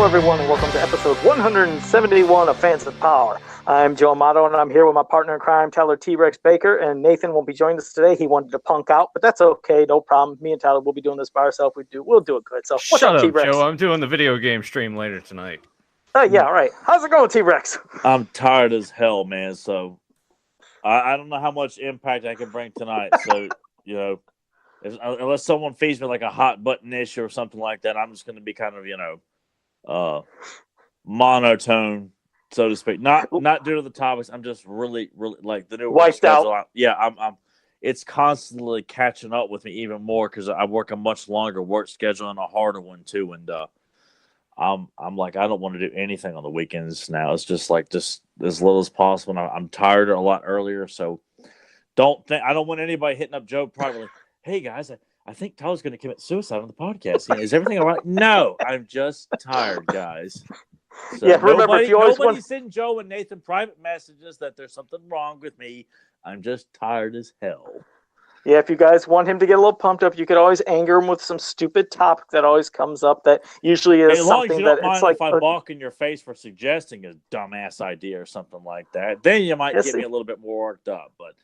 Hello, everyone, and welcome to episode 171 of Fans of Power. I'm Joe Amato, and I'm here with my partner in crime, Tyler T-Rex Baker, and Nathan won't be joining us today. He wanted to punk out, but that's okay, no problem. Me and Tyler will be doing this by ourselves. We'll do it good. So, what's Shut up, up, T-Rex? Joe. I'm doing the video game stream later tonight. Oh, yeah, all right. How's it going, T-Rex? I'm tired as hell, man. So I don't know how much impact I can bring tonight. So, unless someone feeds me like a hot button issue or something like that, I'm just going to be kind of, monotone, so to speak. Not due to the topics. I'm just really like the new work schedule. I'm it's constantly catching up with me even more because I work a much longer work schedule and a harder one too. And I'm like, I don't want to do anything on the weekends now. It's just as little as possible. And I'm tired a lot earlier, so I don't want anybody hitting up Joe privately. Hey guys, I think Tyler's going to commit suicide on the podcast. Is everything all right? No, I'm just tired, guys. So yeah, remember, if you always nobody send Joe and Nathan private messages that there's something wrong with me. I'm just tired as hell. Yeah, if you guys want him to get a little pumped up, you could always anger him with some stupid topic that always comes up that usually is as long something as you that don't mind it's like if I balk in your face for suggesting a dumbass idea or something like that, then you might get me a little bit more worked up. But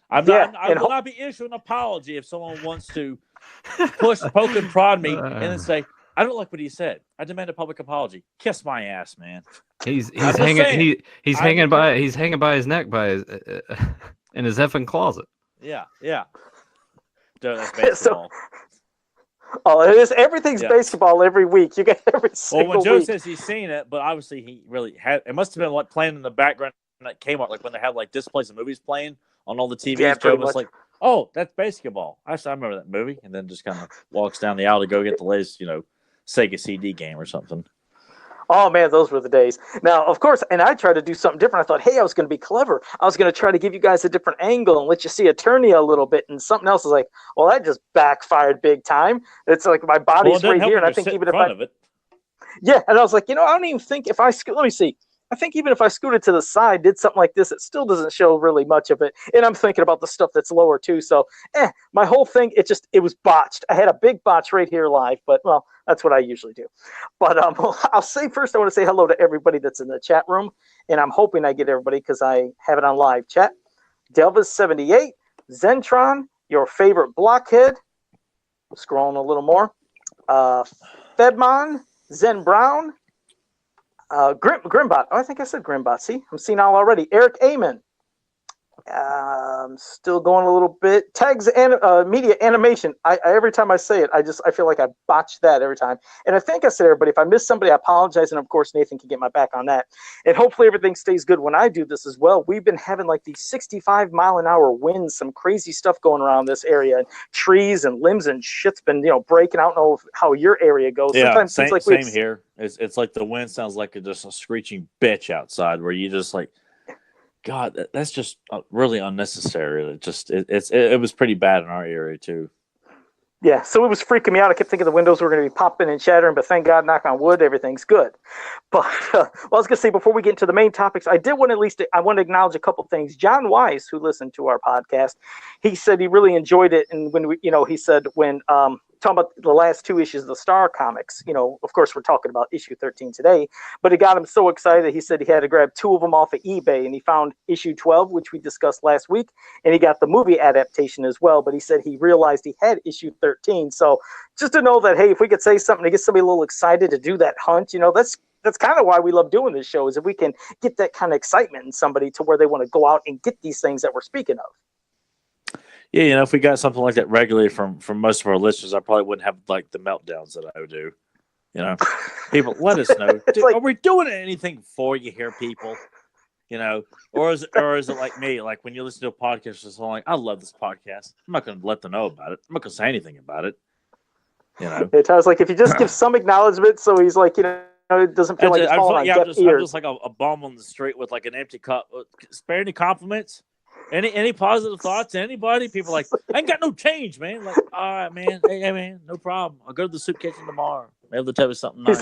I will not be issuing an apology if someone wants to poke and prod me and then say, I don't like what he said. I demand a public apology. Kiss my ass, man. He's hanging by his neck in his effing closet. Yeah. Dude, that's baseball. It is. Everything's basketball every week. You get every single Well, when Joe week. says he's seen it, but obviously he really had. It must have been like playing in the background at Kmart, like when they had like displays of movies playing on all the TVs. Yeah, Joe was like, "Oh, that's basketball." I remember that movie, and then just kind of walks down the aisle to go get the latest, Sega CD game or something. Oh, man, those were the days. Now, of course, and I tried to do something different. I thought, hey, I was going to be clever. I was going to try to give you guys a different angle and let you see Eternia a little bit. And something else is like, well, that just backfired big time. It's like my body's right here. And I think even if I... Yeah, and I was like, I don't even think if I... Let me see. I think even if I scooted to the side, did something like this, it still doesn't show really much of it. And I'm thinking about the stuff that's lower too. So, my whole thing, it was botched. I had a big botch right here live, but well, that's what I usually do. But I'll say first, I want to say hello to everybody that's in the chat room. And I'm hoping I get everybody because I have it on live chat. Delvis78, Zentron, your favorite blockhead. Scrolling a little more. Fedmon, Zen Brown. Grimbot. Oh, I think I said Grimbot. See, I'm seeing all already. Eric Amen. Still going a little bit. Tags and media animation. I every time I say it, I feel like I botched that every time. And I think I said everybody. If I missed somebody, I apologize. And of course, Nathan can get my back on that. And hopefully everything stays good when I do this as well. We've been having like these 65-mile-an-hour winds, some crazy stuff going around this area, and trees and limbs and shit's been breaking. I don't know how your area goes. Yeah, sometimes same, like same here. It's like the wind sounds like just a screeching bitch outside, where you just like. God, that's just really unnecessary. It was pretty bad in our area too. Yeah, so it was freaking me out. I kept thinking the windows were going to be popping and shattering, but thank God, knock on wood, everything's good. But I was going to say, before we get into the main topics, I want to acknowledge a couple things. John Wise, who listened to our podcast, he said he really enjoyed it, and when he said when talking about the last two issues of the Star comics, of course we're talking about issue 13 today, but it got him so excited he said he had to grab two of them off of eBay, and he found issue 12, which we discussed last week, and he got the movie adaptation as well, but he said he realized he had issue 13. So just to know that, hey, if we could say something to get somebody a little excited to do that hunt, that's kind of why we love doing this show, is if we can get that kind of excitement in somebody to where they want to go out and get these things that we're speaking of. Yeah, if we got something like that regularly from most of our listeners, I probably wouldn't have like the meltdowns that I would do. People, let us know. Are we doing anything for you here, people? Or is it like me? Like when you listen to a podcast, it's like, I love this podcast. I'm not going to let them know about it. I'm not going to say anything about it. It sounds like if you just give some acknowledgement, so he's like, it doesn't feel like it's falling on deaf ears. I'm just like a bum on the street with like an empty cup. Spare any compliments? Any positive thoughts? Anybody? People like, I ain't got no change, man. Like, all right, man. Hey, man, no problem. I'll go to the soup kitchen tomorrow. Maybe they'll tell me something nice.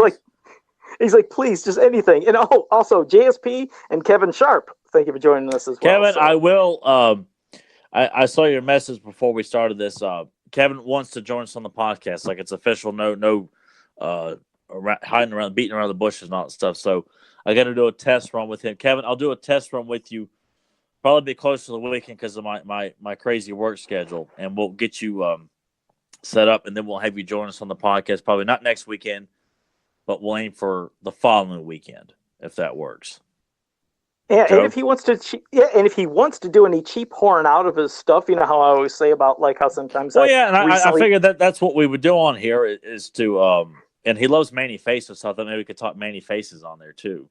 He's like, please, just anything. And also JSP and Kevin Sharp. Thank you for joining us as well. Kevin, I will. I saw your message before we started this. Kevin wants to join us on the podcast. Like, it's official. No hiding around, beating around the bushes and all that stuff. So I got to do a test run with him. Kevin, I'll do a test run with you. Probably be close to the weekend because of my crazy work schedule, and we'll get you set up, and then we'll have you join us on the podcast. Probably not next weekend, but we'll aim for the following weekend if that works. Yeah, Joe? and if he wants to do any cheap horn out of his stuff, you know how I always say about like how sometimes I figured that's what we would do on here is to and he loves Manny Faces, so I thought maybe we could talk Manny Faces on there too.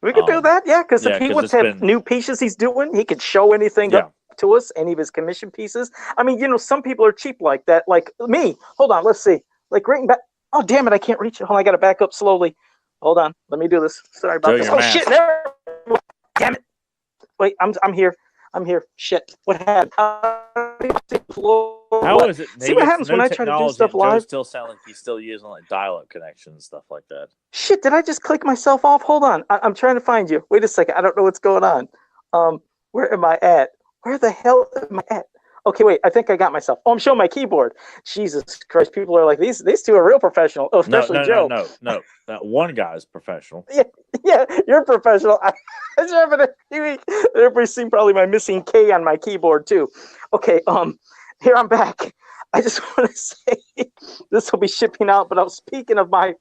We could do that, yeah, because if he wants to have new pieces he's doing, he could show anything up to us, any of his commission pieces. I mean, you know, some people are cheap like that, like me. Hold on, let's see. Like right back. Oh, damn it, I can't reach it. Hold on, I got to back up slowly. Hold on, let me do this. Sorry about this. Oh, shit, damn it. Wait, I'm here. Shit, what happened? How is it? See what happens when I try to do stuff live? Still sound like he's still using like dial-up connections and stuff like that. Shit, did I just click myself off? Hold on, I'm trying to find you. Wait a second, I don't know what's going on. Where am I at? Where the hell am I at? Okay, wait, I think I got myself. Oh, I'm showing my keyboard. Jesus Christ, people are like, these two are real professional, especially Joe. No. That one guy is professional. Yeah, you're professional. Everybody's seen probably my missing K on my keyboard too. Okay, here I'm back. I just want to say this will be shipping out, but I was speaking of my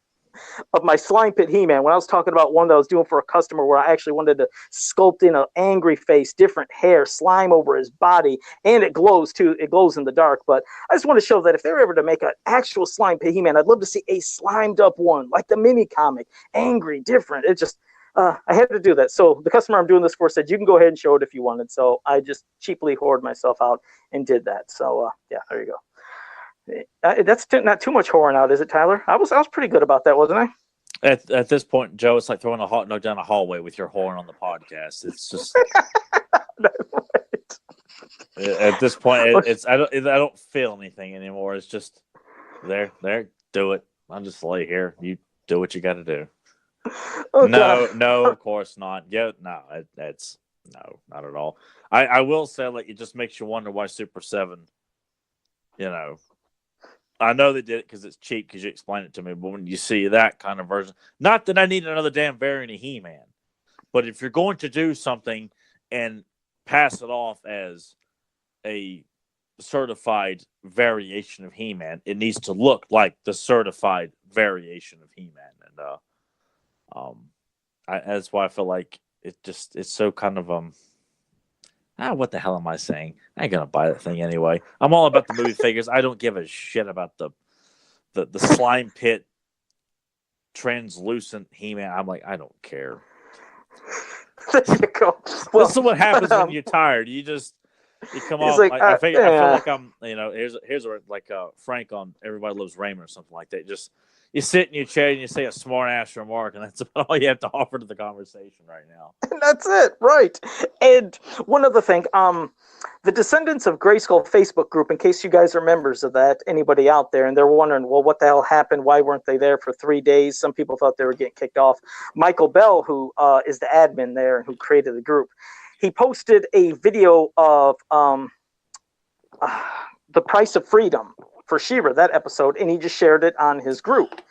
slime pit He-Man when I was talking about one that I was doing for a customer where I actually wanted to sculpt in an angry face, different hair, slime over his body, and it glows too. It glows in the dark. But I just want to show that if they're ever to make an actual slime pit He-Man, I'd love to see a slimed up one, like the mini comic, angry, different. It just I had to do that. So the customer I'm doing this for said, you can go ahead and show it if you wanted. So I just cheaply hoarded myself out and did that. So yeah, there you go. That's not too much whoring out, is it, Tyler? I was pretty good about that, wasn't I? At this point, Joe, it's like throwing a hot dog down a hallway with your horn on the podcast. It's just at this point, I don't feel anything anymore. It's just there. Do it. I'll just lay here. You do what you got to do. Oh, no, of course not. Yeah, no, that's no, not at all. I will say, like, it just makes you wonder why Super 7, you know. I know they did it because it's cheap because you explained it to me, but when you see that kind of version, not that I need another damn variant of He-Man, but if you're going to do something and pass it off as a certified variation of He-Man, it needs to look like the certified variation of He-Man. And that's why I feel like it's so kind of what the hell am I saying? I ain't gonna buy that thing anyway. I'm all about the movie figures. I don't give a shit about the slime pit translucent He-Man. I'm like, I don't care. There you go. Well, this is what happens when you're tired. You come off. Like, I feel like I'm. You know, here's like Frank on Everybody Loves Raymond or something like that. Just you sit in your chair and you say a smart ass remark, and that's about all you have to offer to the conversation right now. And that's it, right? And one other thing, the Descendants of Grayskull Facebook group, in case you guys are members of that, anybody out there, and they're wondering, well, what the hell happened? Why weren't they there for 3 days? Some people thought they were getting kicked off. Michael Bell, who is the admin there and who created the group, he posted a video of the price of freedom for She-Ra, that episode, and he just shared it on his group.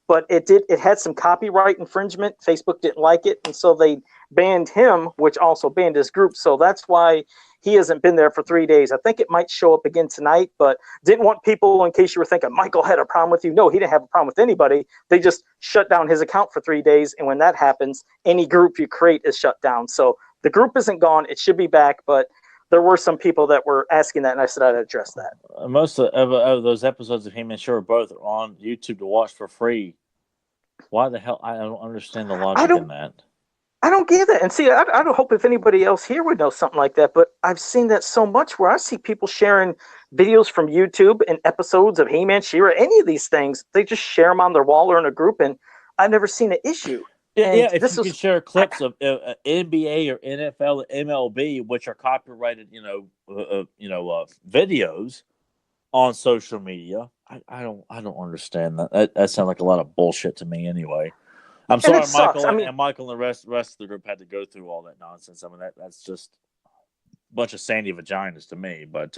But it had some copyright infringement. Facebook didn't like it, and so they banned him, which also banned his group. So that's why he hasn't been there for 3 days. I think it might show up again tonight, but didn't want people, in case you were thinking Michael had a problem with you. No, he didn't have a problem with anybody. They just shut down his account for 3 days, and when that happens, any group you create is shut down. So the group isn't gone. It should be back, but there were some people that were asking that, and I said I'd address that. Most of those episodes of He-Man Sure both are on YouTube to watch for free. Why the hell? I don't understand the logic in that. I don't get it. And see, I don't hope if anybody else here would know something like that, but I've seen that so much where I see people sharing videos from YouTube and episodes of He-Man, She-Ra, any of these things. They just share them on their wall or in a group, and I've never seen an issue. Yeah, if you can share clips of NBA or NFL or MLB, which are copyrighted, videos on social media, I don't understand that. That sounds like a lot of bullshit to me anyway. I'm sorry, Michael, and Michael and the rest of the group had to go through all that nonsense. I mean, that's just bunch of sandy vaginas to me. But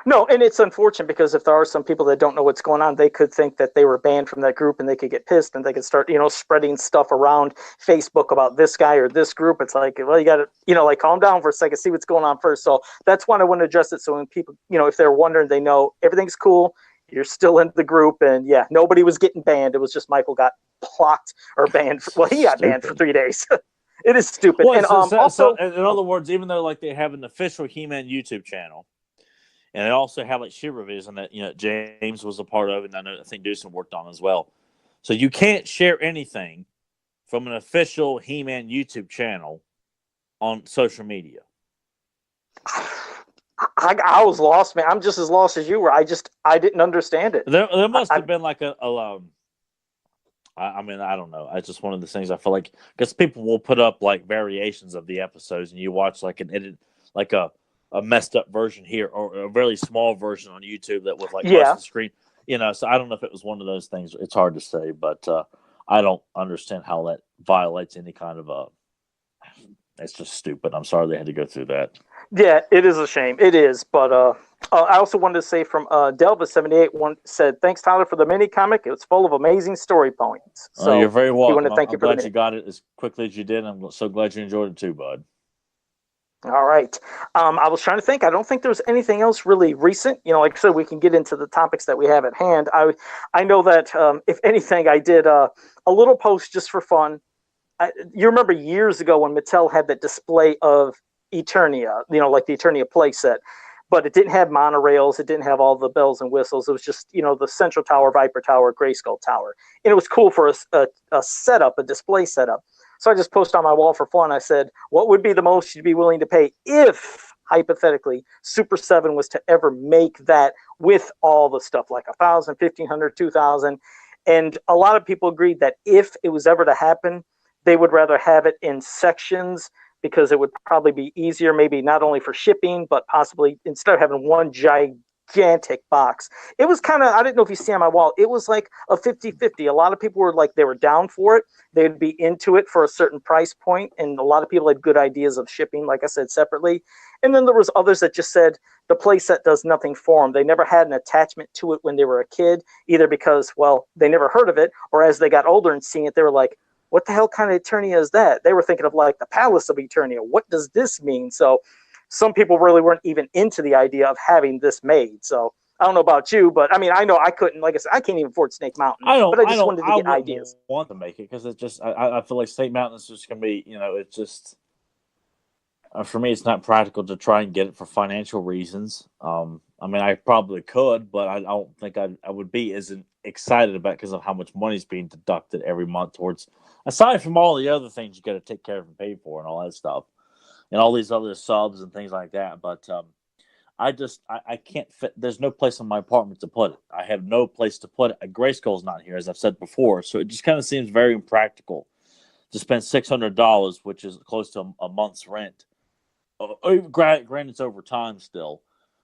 no, and it's unfortunate because if there are some people that don't know what's going on, they could think that they were banned from that group and they could get pissed and they could start, spreading stuff around Facebook about this guy or this group. It's like, well, you got to, like calm down for a second, see what's going on first. So that's why I want to address it. So when people, if they're wondering, they know everything's cool. You're still in the group, and yeah, nobody was getting banned. It was just Michael got blocked or banned. He got banned for 3 days. It is stupid. Well, and also, in other words, even though like they have an official He-Man YouTube channel, and they also have like shit reviews, and that James was a part of, and I think Deucin worked on as well. So you can't share anything from an official He-Man YouTube channel on social media. I was lost, man. I'm just as lost as you were. I didn't understand it. There must have been like I mean, I don't know. It's just one of the things I feel like, because people will put up like variations of the episodes, and you watch like an edit, like a messed up version here, or a very small version on YouTube that with like most of the screen. So I don't know if it was one of those things. It's hard to say, but I don't understand how that violates any kind of it's just stupid. I'm sorry they had to go through that. Yeah, it is a shame. It is, but I also wanted to say from Delva78 said, thanks, Tyler, for the mini comic. It was full of amazing story points. So you're very welcome. I'm glad you got it as quickly as you did. I'm so glad you enjoyed it too, bud. All right. I was trying to think. I don't think there was anything else really recent. Like I said, we can get into the topics that we have at hand. I know that, if anything, I did a little post just for fun. You remember years ago when Mattel had that display of Eternia, like the Eternia playset, but it didn't have monorails. It didn't have all the bells and whistles. It was just, the Central Tower, Viper Tower, Grayskull Tower. And it was cool for a setup, a display setup. So I just posted on my wall for fun. I said, what would be the most you'd be willing to pay if, hypothetically, Super 7 was to ever make that with all the stuff, like 1,000, 1,500, 2,000. And a lot of people agreed that if it was ever to happen, they would rather have it in sections because it would probably be easier, maybe not only for shipping, but possibly instead of having one gigantic box. It was kind of, I didn't know if you see on my wall, it was like a 50-50. A lot of people were like, they were down for it. They'd be into it for a certain price point, and a lot of people had good ideas of shipping, like I said, separately. And then there was others that just said the playset does nothing for them. They never had an attachment to it when they were a kid, either because, well, they never heard of it, or as they got older and seeing it, they were like, what the hell kind of Eternia is that? They were thinking of like the Palace of Eternia. What does this mean? So some people really weren't even into the idea of having this made. So I don't know about you, but I mean, I know I couldn't, like I said, I can't even afford Snake Mountain. But I just wanted to get ideas. I want to make it because it's just, I feel like Snake Mountain is just going to be, it's just, for me, it's not practical to try and get it for financial reasons. I mean, I probably could, but I don't think I would be as excited about it because of how much money is being deducted every month towards, aside from all the other things you got to take care of and pay for and all that stuff, and all these other subs and things like that. But I can't fit. There's no place in my apartment to put it. I have no place to put it. Grayskull's not here, as I've said before, so it just kind of seems very impractical to spend $600, which is close to a month's rent. Granted, it's over time still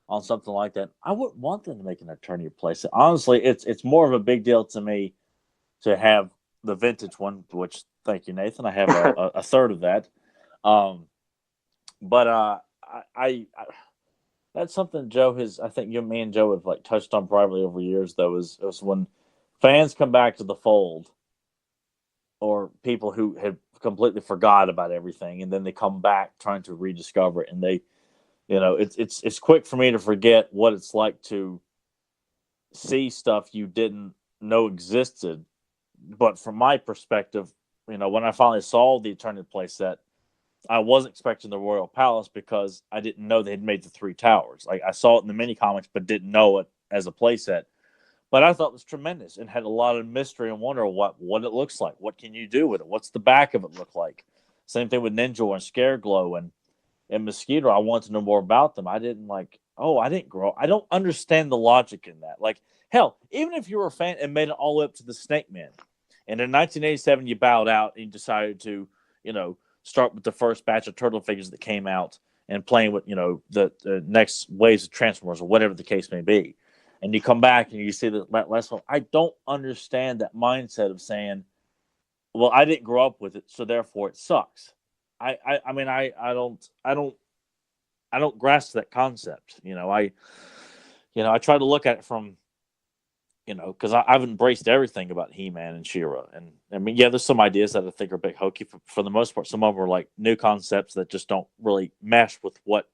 on something like that. I wouldn't want them to make an Eternia place. Honestly, it's more of a big deal to me to have the vintage one, which, thank you, Nathan. I have a third of that. But I that's something Joe has, I think me and Joe have like touched on privately over years, though, is when fans come back to the fold, or people who have completely forgot about everything, and then they come back trying to rediscover it, and they, it's quick for me to forget what it's like to see stuff you didn't know existed. But from my perspective, when I finally saw the Eternia playset, I wasn't expecting the Royal Palace because I didn't know they had made the three towers. Like, I saw it in the mini comics, but didn't know it as a playset. But I thought it was tremendous and had a lot of mystery and wonder what it looks like. What can you do with it? What's the back of it look like? Same thing with Ninja and Scareglow and Mosquito. I wanted to know more about them. I didn't grow. I don't understand the logic in that. Like, hell, even if you were a fan and made it all up to the Snake Man, and in 1987 you bowed out and you decided to, start with the first batch of turtle figures that came out and playing with, the next waves of Transformers or whatever the case may be. And you come back and you see that last one. I don't understand that mindset of saying, well, I didn't grow up with it, so therefore it sucks. I mean, I don't don't grasp that concept. I try to look at it from, because I've embraced everything about He-Man and She-Ra. And I mean, yeah, there's some ideas that I think are a bit hokey. For the most part, some of them are like new concepts that just don't really mesh with what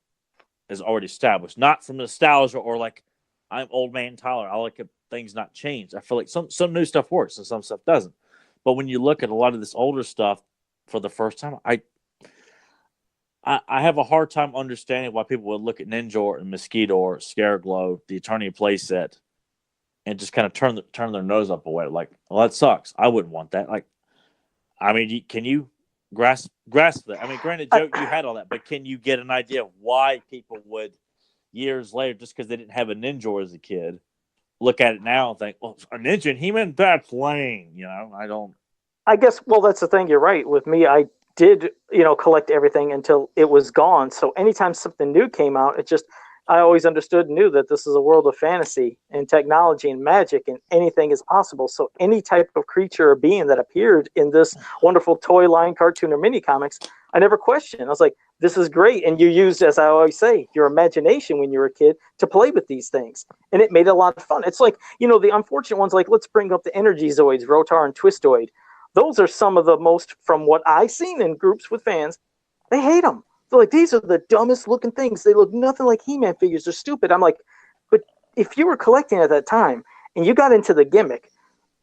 is already established. Not from nostalgia or like, I'm old man Tyler, I like things not change. I feel like some new stuff works and some stuff doesn't. But when you look at a lot of this older stuff for the first time, I have a hard time understanding why people would look at Ninja and Mosquito or Scareglow, the Eternia playset, and just kind of turn their nose up away. Like, well, that sucks. I wouldn't want that. Like, I mean, can you grasp that? I mean, granted, Joe, you had all that, but can you get an idea of why people would, years later, just because they didn't have a Ninja as a kid, look at it now and think, well, a Ninja and He-Man, that's lame. I don't. I guess, well, that's the thing. You're right. With me, I did, collect everything until it was gone. So anytime something new came out, I always understood and knew that this is a world of fantasy and technology and magic and anything is possible. So any type of creature or being that appeared in this wonderful toy line, cartoon, or mini comics, I never questioned. I was like, this is great. And you used, as I always say, your imagination when you were a kid to play with these things. And it made it a lot of fun. It's like, the unfortunate ones, like let's bring up the Energy Zoids, Rotar and Twistoid. Those are some of the most, from what I've seen in groups with fans, they hate them. They're like, these are the dumbest looking things. They look nothing like He-Man figures. They're stupid. I'm like, but if you were collecting at that time and you got into the gimmick,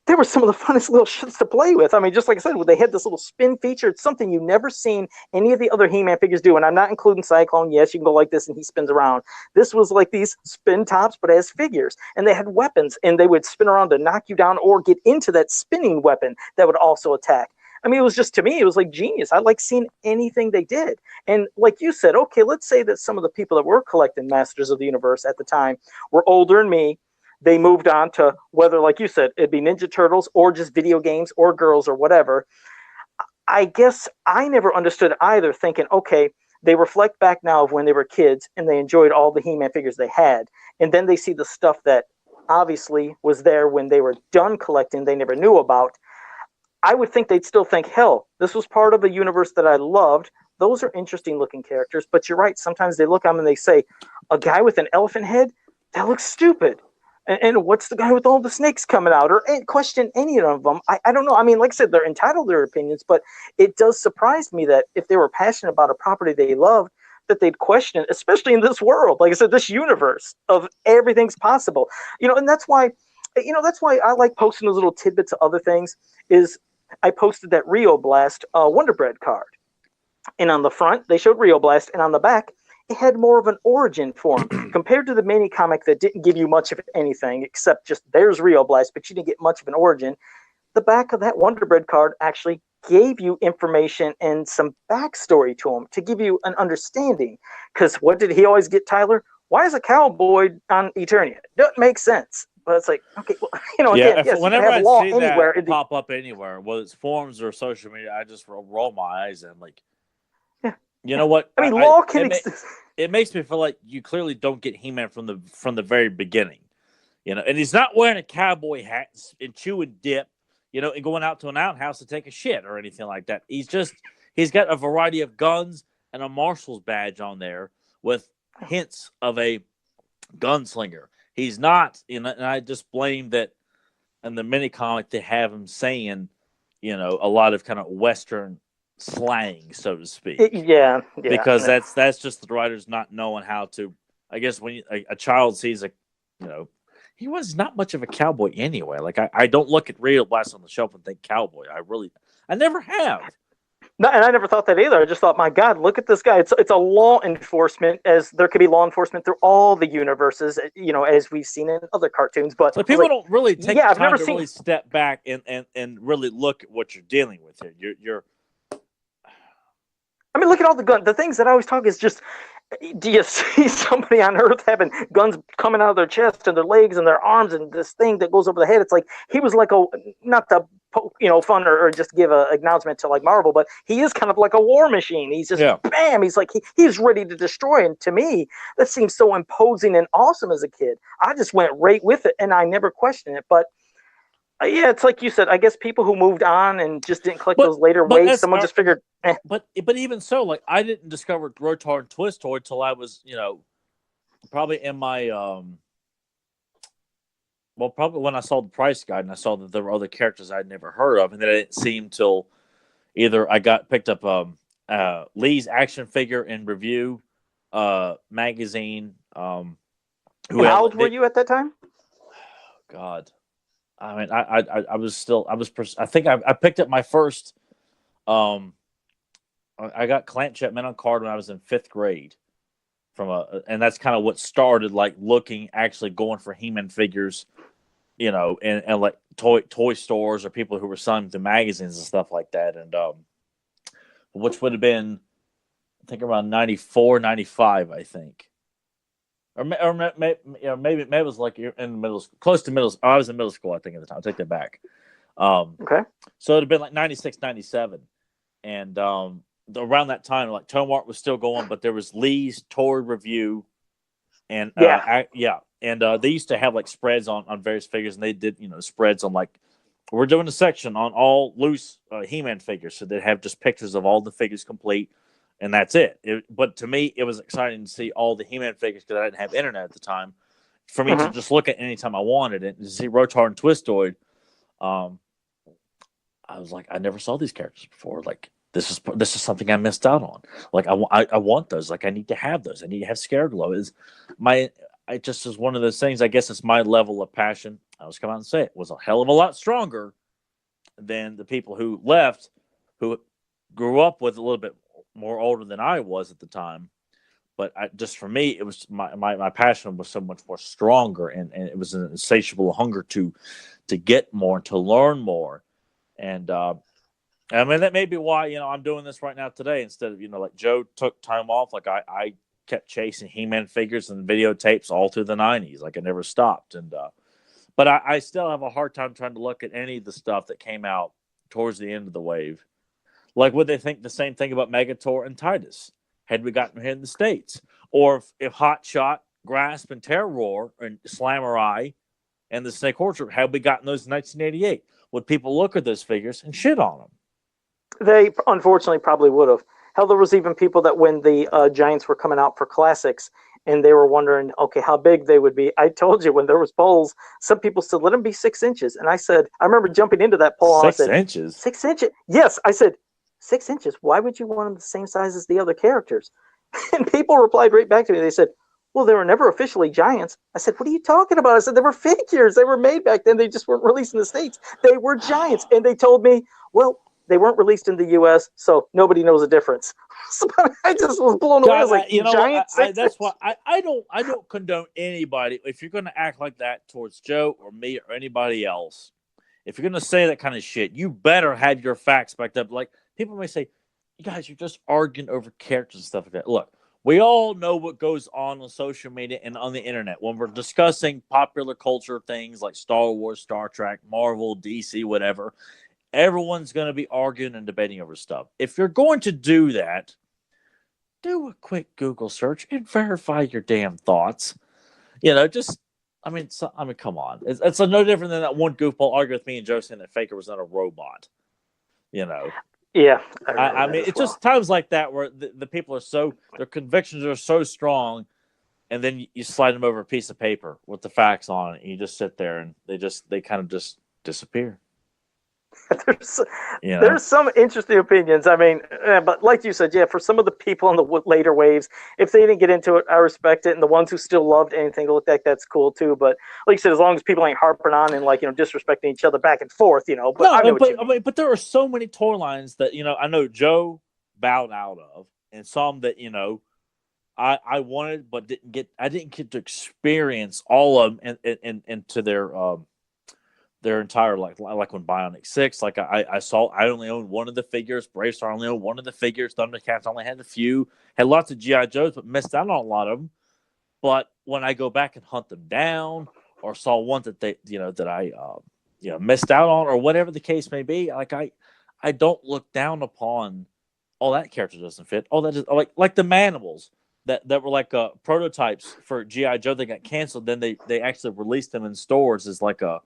they were some of the funnest little shits to play with. I mean, just like I said, they had this little spin feature. It's something you've never seen any of the other He-Man figures do. And I'm not including Cyclone. Yes, you can go like this and he spins around. This was like these spin tops, but as figures. And they had weapons and they would spin around to knock you down or get into that spinning weapon that would also attack. I mean, it was just, to me, it was like genius. I like seeing anything they did. And like you said, okay, let's say that some of the people that were collecting Masters of the Universe at the time were older than me. They moved on to whether, like you said, it'd be Ninja Turtles or just video games or girls or whatever. I guess I never understood either, thinking, okay, they reflect back now of when they were kids and they enjoyed all the He-Man figures they had. And then they see the stuff that obviously was there when they were done collecting they never knew about. I would think they'd still think, hell, this was part of a universe that I loved. Those are interesting looking characters. But you're right. Sometimes they look at them and they say, a guy with an elephant head? That looks stupid. And what's the guy with all the snakes coming out? Or question any of them. I don't know. I mean, like I said, they're entitled to their opinions, but it does surprise me that if they were passionate about a property they loved, that they'd question it, especially in this world. Like I said, this universe of everything's possible. And that's why I like posting those little tidbits of other things. Is I posted that Rio Blast Wonder Bread card. And on the front, they showed Rio Blast, and on the back, it had more of an origin for him compared to the mini comic that didn't give you much of anything except just there's Rio Blast, but you didn't get much of an origin. The back of that Wonder Bread card actually gave you information and some backstory to him to give you an understanding. Because what did he always get, Tyler? Why is a cowboy on Eternia? It doesn't make sense. But it's like, okay, well, yeah. Again, yes, whenever I see anywhere, that pop up anywhere, whether it's forums or social media, I just roll my eyes and like, yeah. You know what? I mean, law can exist. It makes me feel like you clearly don't get He-Man from the very beginning, And he's not wearing a cowboy hat and chewing dip, and going out to an outhouse to take a shit or anything like that. He's got a variety of guns and a marshal's badge on there with hints of a gunslinger. He's not, and I just blame that in the mini comic they have him saying, a lot of kind of Western slang, so to speak. Yeah. Because that's just the writers not knowing how to. I guess when a child sees he was not much of a cowboy anyway. Like I don't look at Rio Blast on the shelf and think cowboy. I never have. No, and I never thought that either. I just thought, my God, look at this guy. It's a law enforcement, as there could be law enforcement through all the universes, as we've seen in other cartoons. But people don't really take the time to really step back and really look at what you're dealing with here. You're I mean, look at all the guns. The things that I always talk is just, do you see somebody on Earth having guns coming out of their chest and their legs and their arms and this thing that goes over the head? It's like he was like not the fun or just give an acknowledgement to like Marvel, but he is kind of like a war machine. He's just bam. He's like he's ready to destroy. And to me, that seems so imposing and awesome as a kid. I just went right with it and I never questioned it. But Yeah, it's like you said. I guess people who moved on and just didn't collect those later but waves. Someone just figured. But even so, like I didn't discover Rotar and Twistoid till I was, probably in my well, probably when I saw the price guide and I saw that there were other characters I'd never heard of, and then I didn't see him till either I picked up Lee's action figure in review magazine. How old were you at that time? God, I mean, I picked up my first. I got Clamp Chapman on card when I was in 5th grade. And that's kind of what started like looking, actually going for He-Man figures, and like toy stores or people who were selling the magazines and stuff like that. And which would have been, I think, around 94, 95, I think. Or maybe it was like in middle school, close to middle school. I was in middle school, I think, at the time. I'll take that back. Okay. So it would have been like 96, 97. And around that time, like Tomart was still going, but there was Lee's toy review. And and they used to have like spreads on various figures, and they did spreads on like we're doing a section on all loose He-Man figures, so they'd have just pictures of all the figures complete, and that's it. But to me, it was exciting to see all the He-Man figures because I didn't have internet at the time. For me to just look at anytime I wanted it and to see Rotar and Twistoid, I was like, I never saw these characters before. Like this is something I missed out on. Like I want those. Like I need to have those. I need to have Scareglow. It just is one of those things. I guess it's my level of passion. I was come out and say it was a hell of a lot stronger than the people who left, who grew up with a little bit more older than I was at the time. But just for me, it was my passion was so much more stronger, and it was an insatiable hunger to get more, to learn more. And I mean, that may be why, I'm doing this right now today instead of, like Joe took time off. Like I kept chasing He-Man figures and videotapes all through the 90s. Like I never stopped. And, but I still have a hard time trying to look at any of the stuff that came out towards the end of the wave. Like, would they think the same thing about Megator and Titus had we gotten here in the States? Or if Hot Shot, Grasp, and Terror and Slamurai and the Snake Orchard, had we gotten those in 1988? Would people look at those figures and shit on them? They unfortunately probably would have. Hell, there was even people that when the Giants were coming out for classics and they were wondering, okay, how big they would be. I told you when there was polls, some people said, let them be 6 inches. And I said, I remember jumping into that poll. 6 said, inches? 6 inches? Yes. I said, 6 inches? Why would you want them the same size as the other characters? And people replied right back to me. They said, well, they were never officially Giants. I said, what are you talking about? I said, they were figures. They were made back then. They just weren't released in the States. They were Giants. And they told me, well, they weren't released in the U.S., so nobody knows the difference. So I just was blown away. I was like, Giants? That's why I don't condone anybody. If you're going to act like that towards Joe or me or anybody else, if you're going to say that kind of shit, you better have your facts backed up. Like, people may say, you guys, you're just arguing over characters and stuff like that. Look, we all know what goes on social media and on the internet when we're discussing popular culture things like Star Wars, Star Trek, Marvel, DC, whatever. Everyone's going to be arguing and debating over stuff. If you're going to do that, do a quick Google search and verify your damn thoughts. Come on. It's no different than that one goofball arguing with me and Joe saying that Faker was not a robot. Yeah. I mean, it's just times like that where the people are their convictions are so strong, and then you slide them over a piece of paper with the facts on it, and you just sit there and they kind of just disappear. There's some interesting opinions. I mean, but like you said, for some of the people in the later waves, if they didn't get into it, I respect it. And the ones who still loved anything to look like that's cool too. But like you said, as long as people ain't harping on and disrespecting each other back and forth, But but there are so many toy lines that I know Joe bowed out of, and some that I wanted but didn't get. I didn't get to experience all of them and to their entire like when Bionic 6, like I only owned one of the figures, Bravestar only owned one of the figures, Thundercats only had a few, had lots of G.I. Joes, but missed out on a lot of them. But when I go back and hunt them down, or saw one that they that I missed out on, or whatever the case may be, like I don't look down upon that character doesn't fit. That is like the Manimals that were like prototypes for G.I. Joe. They got canceled, then they actually released them in stores as like a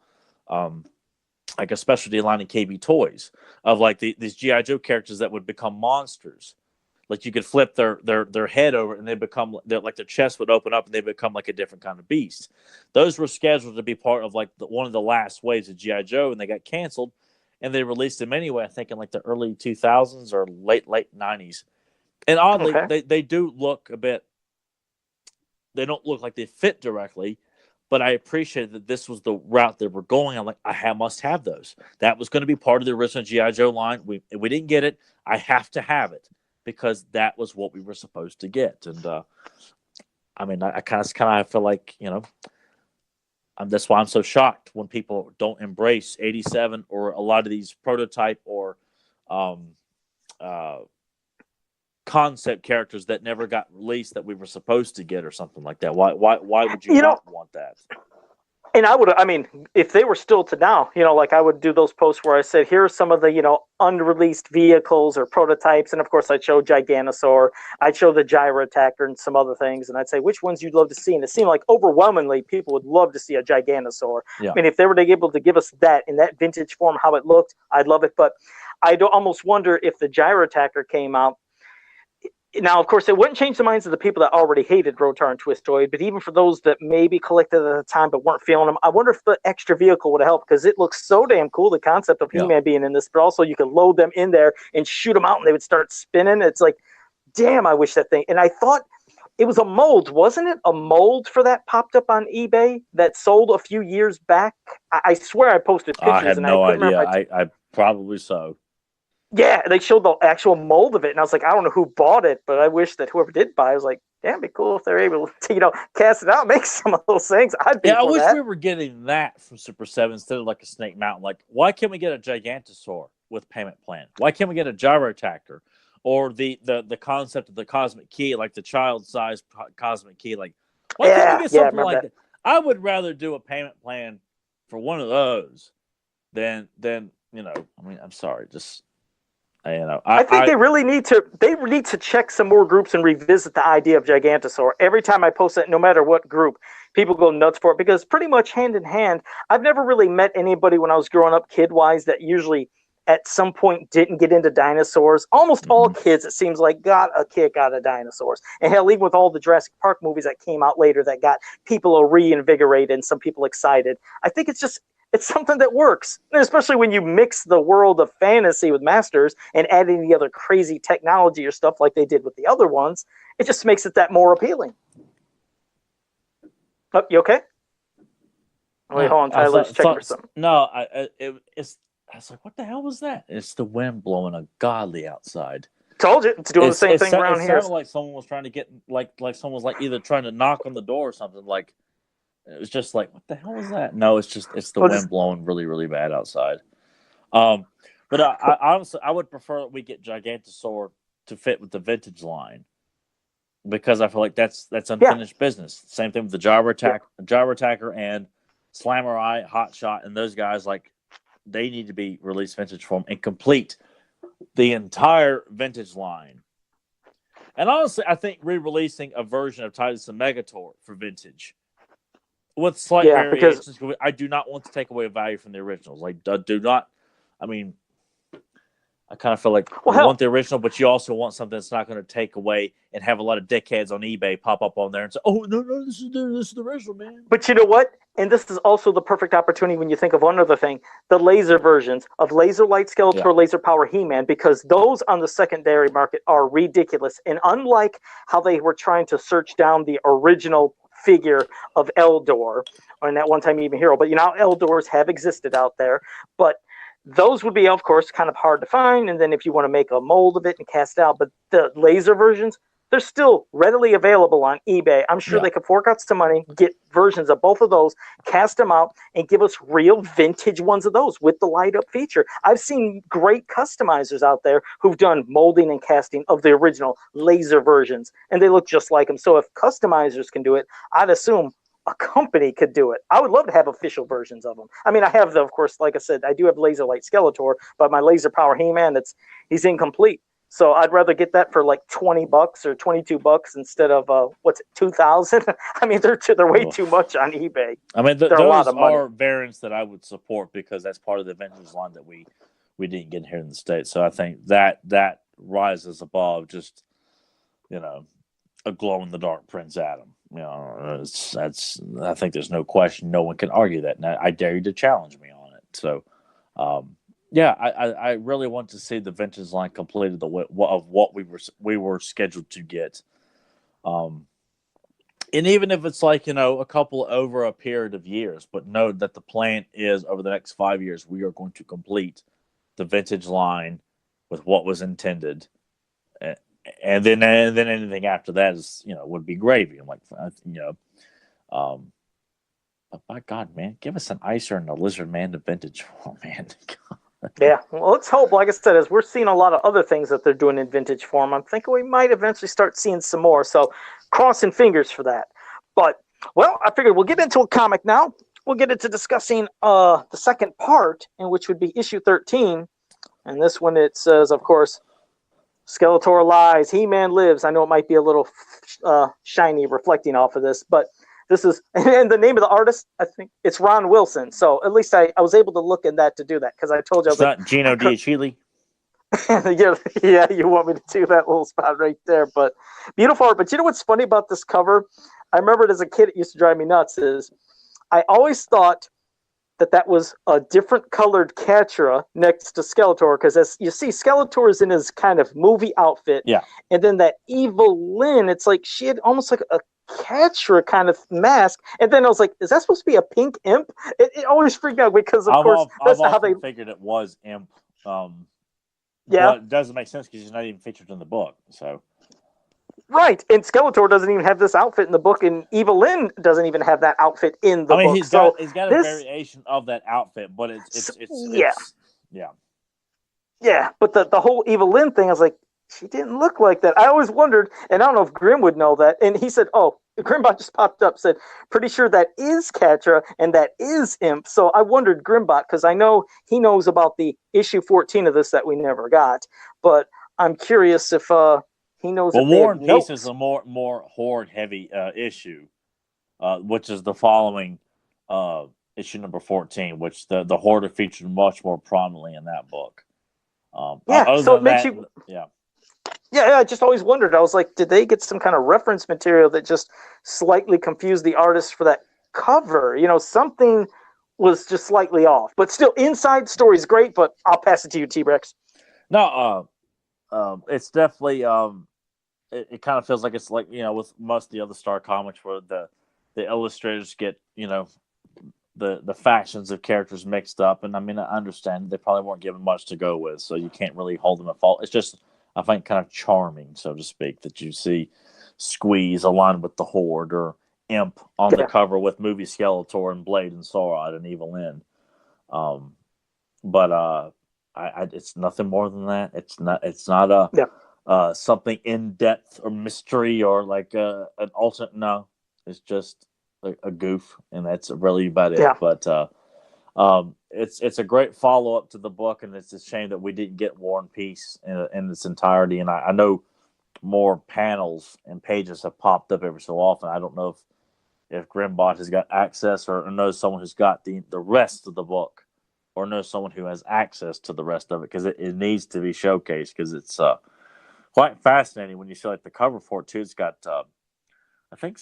like a specialty line in KB Toys of like these GI Joe characters that would become monsters. Like you could flip their head over and they become like their chest would open up and they become like a different kind of beast. Those were scheduled to be part of like one of the last waves of GI Joe, and they got canceled, and they released them anyway. I think in like the early 2000s or late 90s. And oddly, they do look a bit. They don't look like they fit directly, but I appreciate that this was the route they were going. I'm like, must have those. That was going to be part of the original GI Joe line. We didn't get it. I have to have it, because that was what we were supposed to get. And I mean, I kind of feel like, that's why I'm so shocked when people don't embrace 87 or a lot of these prototype or concept characters that never got released that we were supposed to get or something like that. Why would you not want that? And if they were still to now, like I would do those posts where I said, here are some of the, unreleased vehicles or prototypes. And of course I'd show Giganosaur, I'd show the Gyro Attacker and some other things. And I'd say, which ones you'd love to see? And it seemed like overwhelmingly people would love to see a Giganosaur. Yeah. I mean, if they were able to give us that in that vintage form, how it looked, I'd love it. But I'd almost wonder if the Gyro Attacker came out. Now, of course, it wouldn't change the minds of the people that already hated Rotar and Twistoid, but even for those that maybe collected at the time but weren't feeling them, I wonder if the extra vehicle would help, because it looks so damn cool, the concept of He-Man being in this, but also you could load them in there and shoot them out and they would start spinning. It's like, damn, I wish that thing. And I thought it was a mold, wasn't it? A mold for that popped up on eBay that sold a few years back? I swear I posted pictures. I have no idea. I probably so. Yeah, they showed the actual mold of it, and I was like, I don't know who bought it, but I wish that whoever did buy it was like, damn, it'd be cool if they're able to, cast it out and make some of those things. I wish we were getting that from Super 7 instead of like a Snake Mountain. Like, why can't we get a Gigantosaur with payment plan? Why can't we get a Gyro Attacker? Or the concept of the Cosmic Key, like the child-sized Cosmic Key? Like, why can't we get something like that? I would rather do a payment plan for one of those than I'm sorry, just... I think they really need to check some more groups and revisit the idea of Gigantosaur. Every time I post it, no matter what group, people go nuts for it, because pretty much hand in hand, I've never really met anybody when I was growing up kid-wise that usually at some point didn't get into dinosaurs. Almost all kids, it seems like, got a kick out of dinosaurs. And hell, even with all the Jurassic Park movies that came out later that got people reinvigorated and some people excited, I think it's something that works, and especially when you mix the world of fantasy with Masters and add any other crazy technology or stuff like they did with the other ones. It just makes it that more appealing. Oh, you okay? Wait, hold on, Tyler's checking for something. No, I was like, what the hell was that? It's the wind blowing ungodly outside. Told you, it's doing the same thing around here. It sounded like someone was trying to get, like someone was like either trying to knock on the door or something, like. It was just like, what the hell is that? No, it's the wind blowing really, really bad outside. But I honestly, I would prefer that we get Gigantosaur to fit with the vintage line, because I feel like that's unfinished business. Same thing with the Gyro Attacker and Slammer Hot Shot, and those guys, like, they need to be released vintage form and complete the entire vintage line. And honestly, I think re-releasing a version of Titus and Megator for vintage, with slight variations, because I do not want to take away value from the originals. Like, do not. I mean, I kind of feel like you want the original, but you also want something that's not going to take away and have a lot of dickheads on eBay pop up on there and say, "Oh no, this is the original, man." But you know what? And this is also the perfect opportunity when you think of one other thing: the laser versions of Laser Light Skeletor, Laser Power He-Man, because those on the secondary market are ridiculous. And unlike how they were trying to search down the original figure of Eldor, and that one time even Hero, but Eldors have existed out there, but those would be, of course, kind of hard to find. And then if you want to make a mold of it and cast it out, but the laser versions, they're still readily available on eBay. I'm sure they could fork out some money, get versions of both of those, cast them out, and give us real vintage ones of those with the light up feature. I've seen great customizers out there who've done molding and casting of the original laser versions, and they look just like them. So if customizers can do it, I'd assume a company could do it. I would love to have official versions of them. I mean, I have of course, like I said, I do have Laser Light Skeletor, but my Laser Power He-Man, he's incomplete. So I'd rather get that for like $20 or $22 instead of what's it, 2,000. I mean, they're way too much on eBay. I mean, they're a lot of money. are variants that I would support because that's part of the vintage line that we didn't get here in the States. So I think that rises above just, you know, a glow in the dark Prince Adam. You know, I think there's no question. No one can argue that. And I dare you to challenge me on it. So, yeah, I really want to see the vintage line completed of what we were scheduled to get. And even if it's like, you know, a couple over a period of years, but know that the plan is over the next 5 years, we are going to complete the vintage line with what was intended. And then anything after that is, you know, would be gravy. I'm like, you know, but by God, man, give us an Icer and a Lizard Man to vintage form, man. Yeah, well, let's hope. Like I said, as we're seeing a lot of other things that they're doing in vintage form, I'm thinking we might eventually start seeing some more. So, crossing fingers for that. But, well, I figured we'll get into a comic now. We'll get into discussing the second part, in which would be issue 13. And this one, it says, of course, Skeletor lies, He-Man lives. I know it might be a little shiny reflecting off of this, but this is, and the name of the artist, I think it's Ron Wilson. So at least I was able to look in that to do that, because I told you It's I was not like, Gino Diachile. yeah, you want me to do that little spot right there. But beautiful art. But you know what's funny about this cover? I remember it as a kid, it used to drive me nuts, is I always thought that was a different colored Catra next to Skeletor, because as you see, Skeletor is in his kind of movie outfit, Yeah, and then that evil Lynn, it's like she had almost like a Catra kind of mask, and then I was like, is that supposed to be a pink imp? It always freaked out because, of course, that's I've how they figured it was imp. Yeah, But it doesn't make sense because he's not even featured in the book. So right. And Skeletor doesn't even have this outfit in the book, and Evil Lynn doesn't even have that outfit in the book. he's so got a variation of that outfit, but it's yeah. But the whole Evil Lynn thing, I was like, she didn't look like that. I always wondered, and I don't know if Grim would know that. And he said, "Oh, Grimbot just popped up, said, pretty sure that is Catra and that is Imp." So I wondered, Grimbot, because I know he knows about the issue 14 of this that we never got, but I'm curious if he knows. Well, if War and Peace notes. is a more horde heavy issue, which is the following issue number 14, which the horde are featured much more prominently in that book. Yeah, so it makes you. Yeah. Yeah, I just always wondered. I was like, did they get some kind of reference material that just slightly confused the artist for that cover? You know, something was just slightly off. But still, inside story's great, but I'll pass it to you, T-Rex. No, it's definitely it kind of feels like it's like, you know, with most of the other Star comics where the illustrators get, you know, the factions of characters mixed up. And I mean, I understand they probably weren't given much to go with, so you can't really hold them at fault. It's just, I think, kind of charming, so to speak, that you see Squeeze aligned with the Horde, or Imp on the cover with movie Skeletor and Blade and Saurod and Evil Lynn. But it's nothing more than that. It's not a something in depth or mystery or like an alternate. No, it's just a goof, and that's really about it. Yeah. But it's a great follow up to the book, and it's a shame that we didn't get War and Peace in its entirety. And I know more panels and pages have popped up every so often. I don't know if Grimbot has got access or knows someone who's got the rest of the book, or knows someone who has access to the rest of it, because it needs to be showcased, because it's quite fascinating when you see like the cover for it too. It's got I think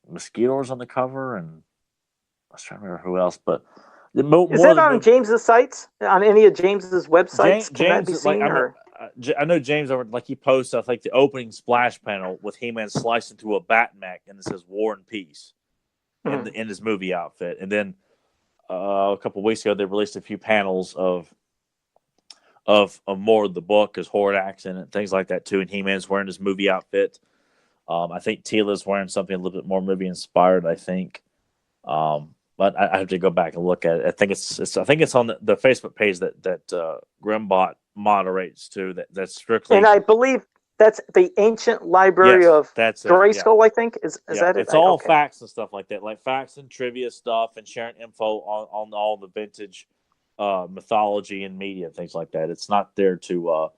Mosquitoes on the cover, and I was trying to remember who else, but is it on James's sites, on any of James's websites? Can that be seen? I know James over, like, he posts, I think, the opening splash panel with He-Man sliced into a bat mech, and it says War and Peace in his movie outfit. And then a couple of weeks ago, they released a few panels of more of the book as Horde accent and things like that too. And He-Man's wearing his movie outfit. I think Teela's wearing something a little bit more movie inspired, I think. But I have to go back and look at it. I think it's on the Facebook page that Grimbot moderates too. That's strictly, and I believe that's the Ancient Library of Grayskull. I think is that it? It's all facts and stuff like that, like facts and trivia stuff, and sharing info on all the vintage mythology and media and things like that. It's not there to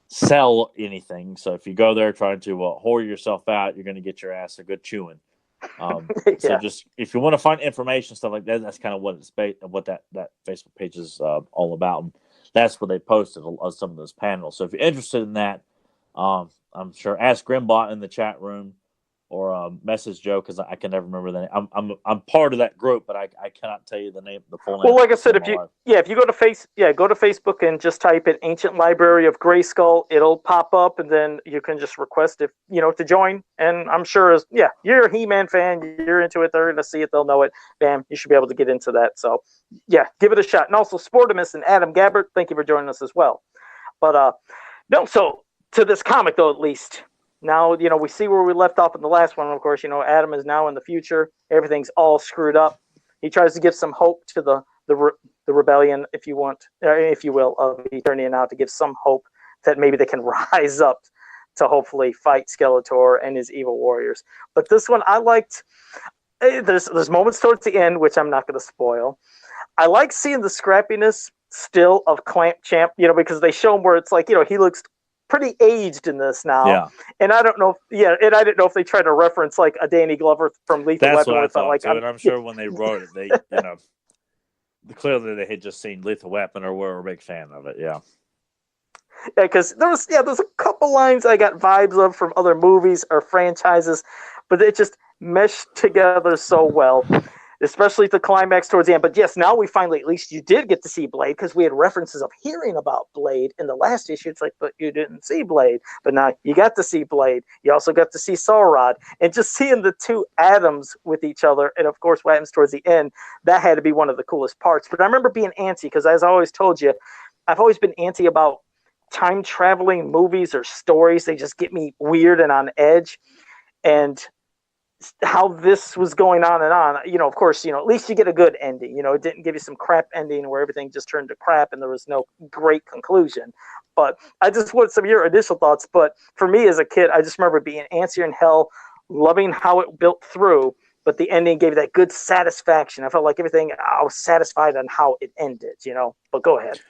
sell anything. So if you go there trying to whore yourself out, you're going to get your ass a good chewing. So just if you want to find information, stuff like that, that's kind of what it's what that Facebook page is all about. And that's where they posted some of those panels. So if you're interested in that, I'm sure ask Grimbot in the chat room or message Joe, because I can never remember the name. I'm part of that group, but I cannot tell you the full name. Well, like I said, if you go to Facebook and just type in Ancient Library of Grayskull, it'll pop up, and then you can just request to join. And I'm sure you're a He-Man fan, you're into it, they're gonna see it, they'll know it. Bam, you should be able to get into that. So yeah, give it a shot. And also Sportimus and Adam Gabbert, thank you for joining us as well. But no, so to this comic though, at least. Now, we see where we left off in the last one. Of course, Adam is now in the future. Everything's all screwed up. He tries to give some hope to the rebellion, if you will, of Eternia now, to give some hope that maybe they can rise up to hopefully fight Skeletor and his evil warriors. But this one, I liked. There's moments towards the end, which I'm not going to spoil. I like seeing the scrappiness still of Clamp Champ, because they show him where it's like, he looks pretty aged in this now. Yeah. And I don't know if they try to reference like a Danny Glover from Lethal Weapon. That's what I thought like, too. And I'm sure when they wrote it, they clearly they had just seen Lethal Weapon or were a big fan of it. Yeah. Yeah, because there's a couple lines I got vibes of from other movies or franchises, but it just meshed together so well. Especially the climax towards the end. But yes, now we finally, at least you did get to see Blade, because we had references of hearing about Blade in the last issue. It's like, but you didn't see Blade. But now you got to see Blade. You also got to see Saurod. And just seeing the two atoms with each other, and of course what happens towards the end, that had to be one of the coolest parts. But I remember being antsy, because as I always told you, I've always been antsy about time-traveling movies or stories. They just get me weird and on edge. And how this was going on and on, of course, at least you get a good ending. It didn't give you some crap ending where everything just turned to crap and there was no great conclusion. But I just want some of your initial thoughts. But for me as a kid, I just remember being antsy in hell, loving how it built through, but the ending gave that good satisfaction. I felt like everything, I was satisfied on how it ended, But go ahead.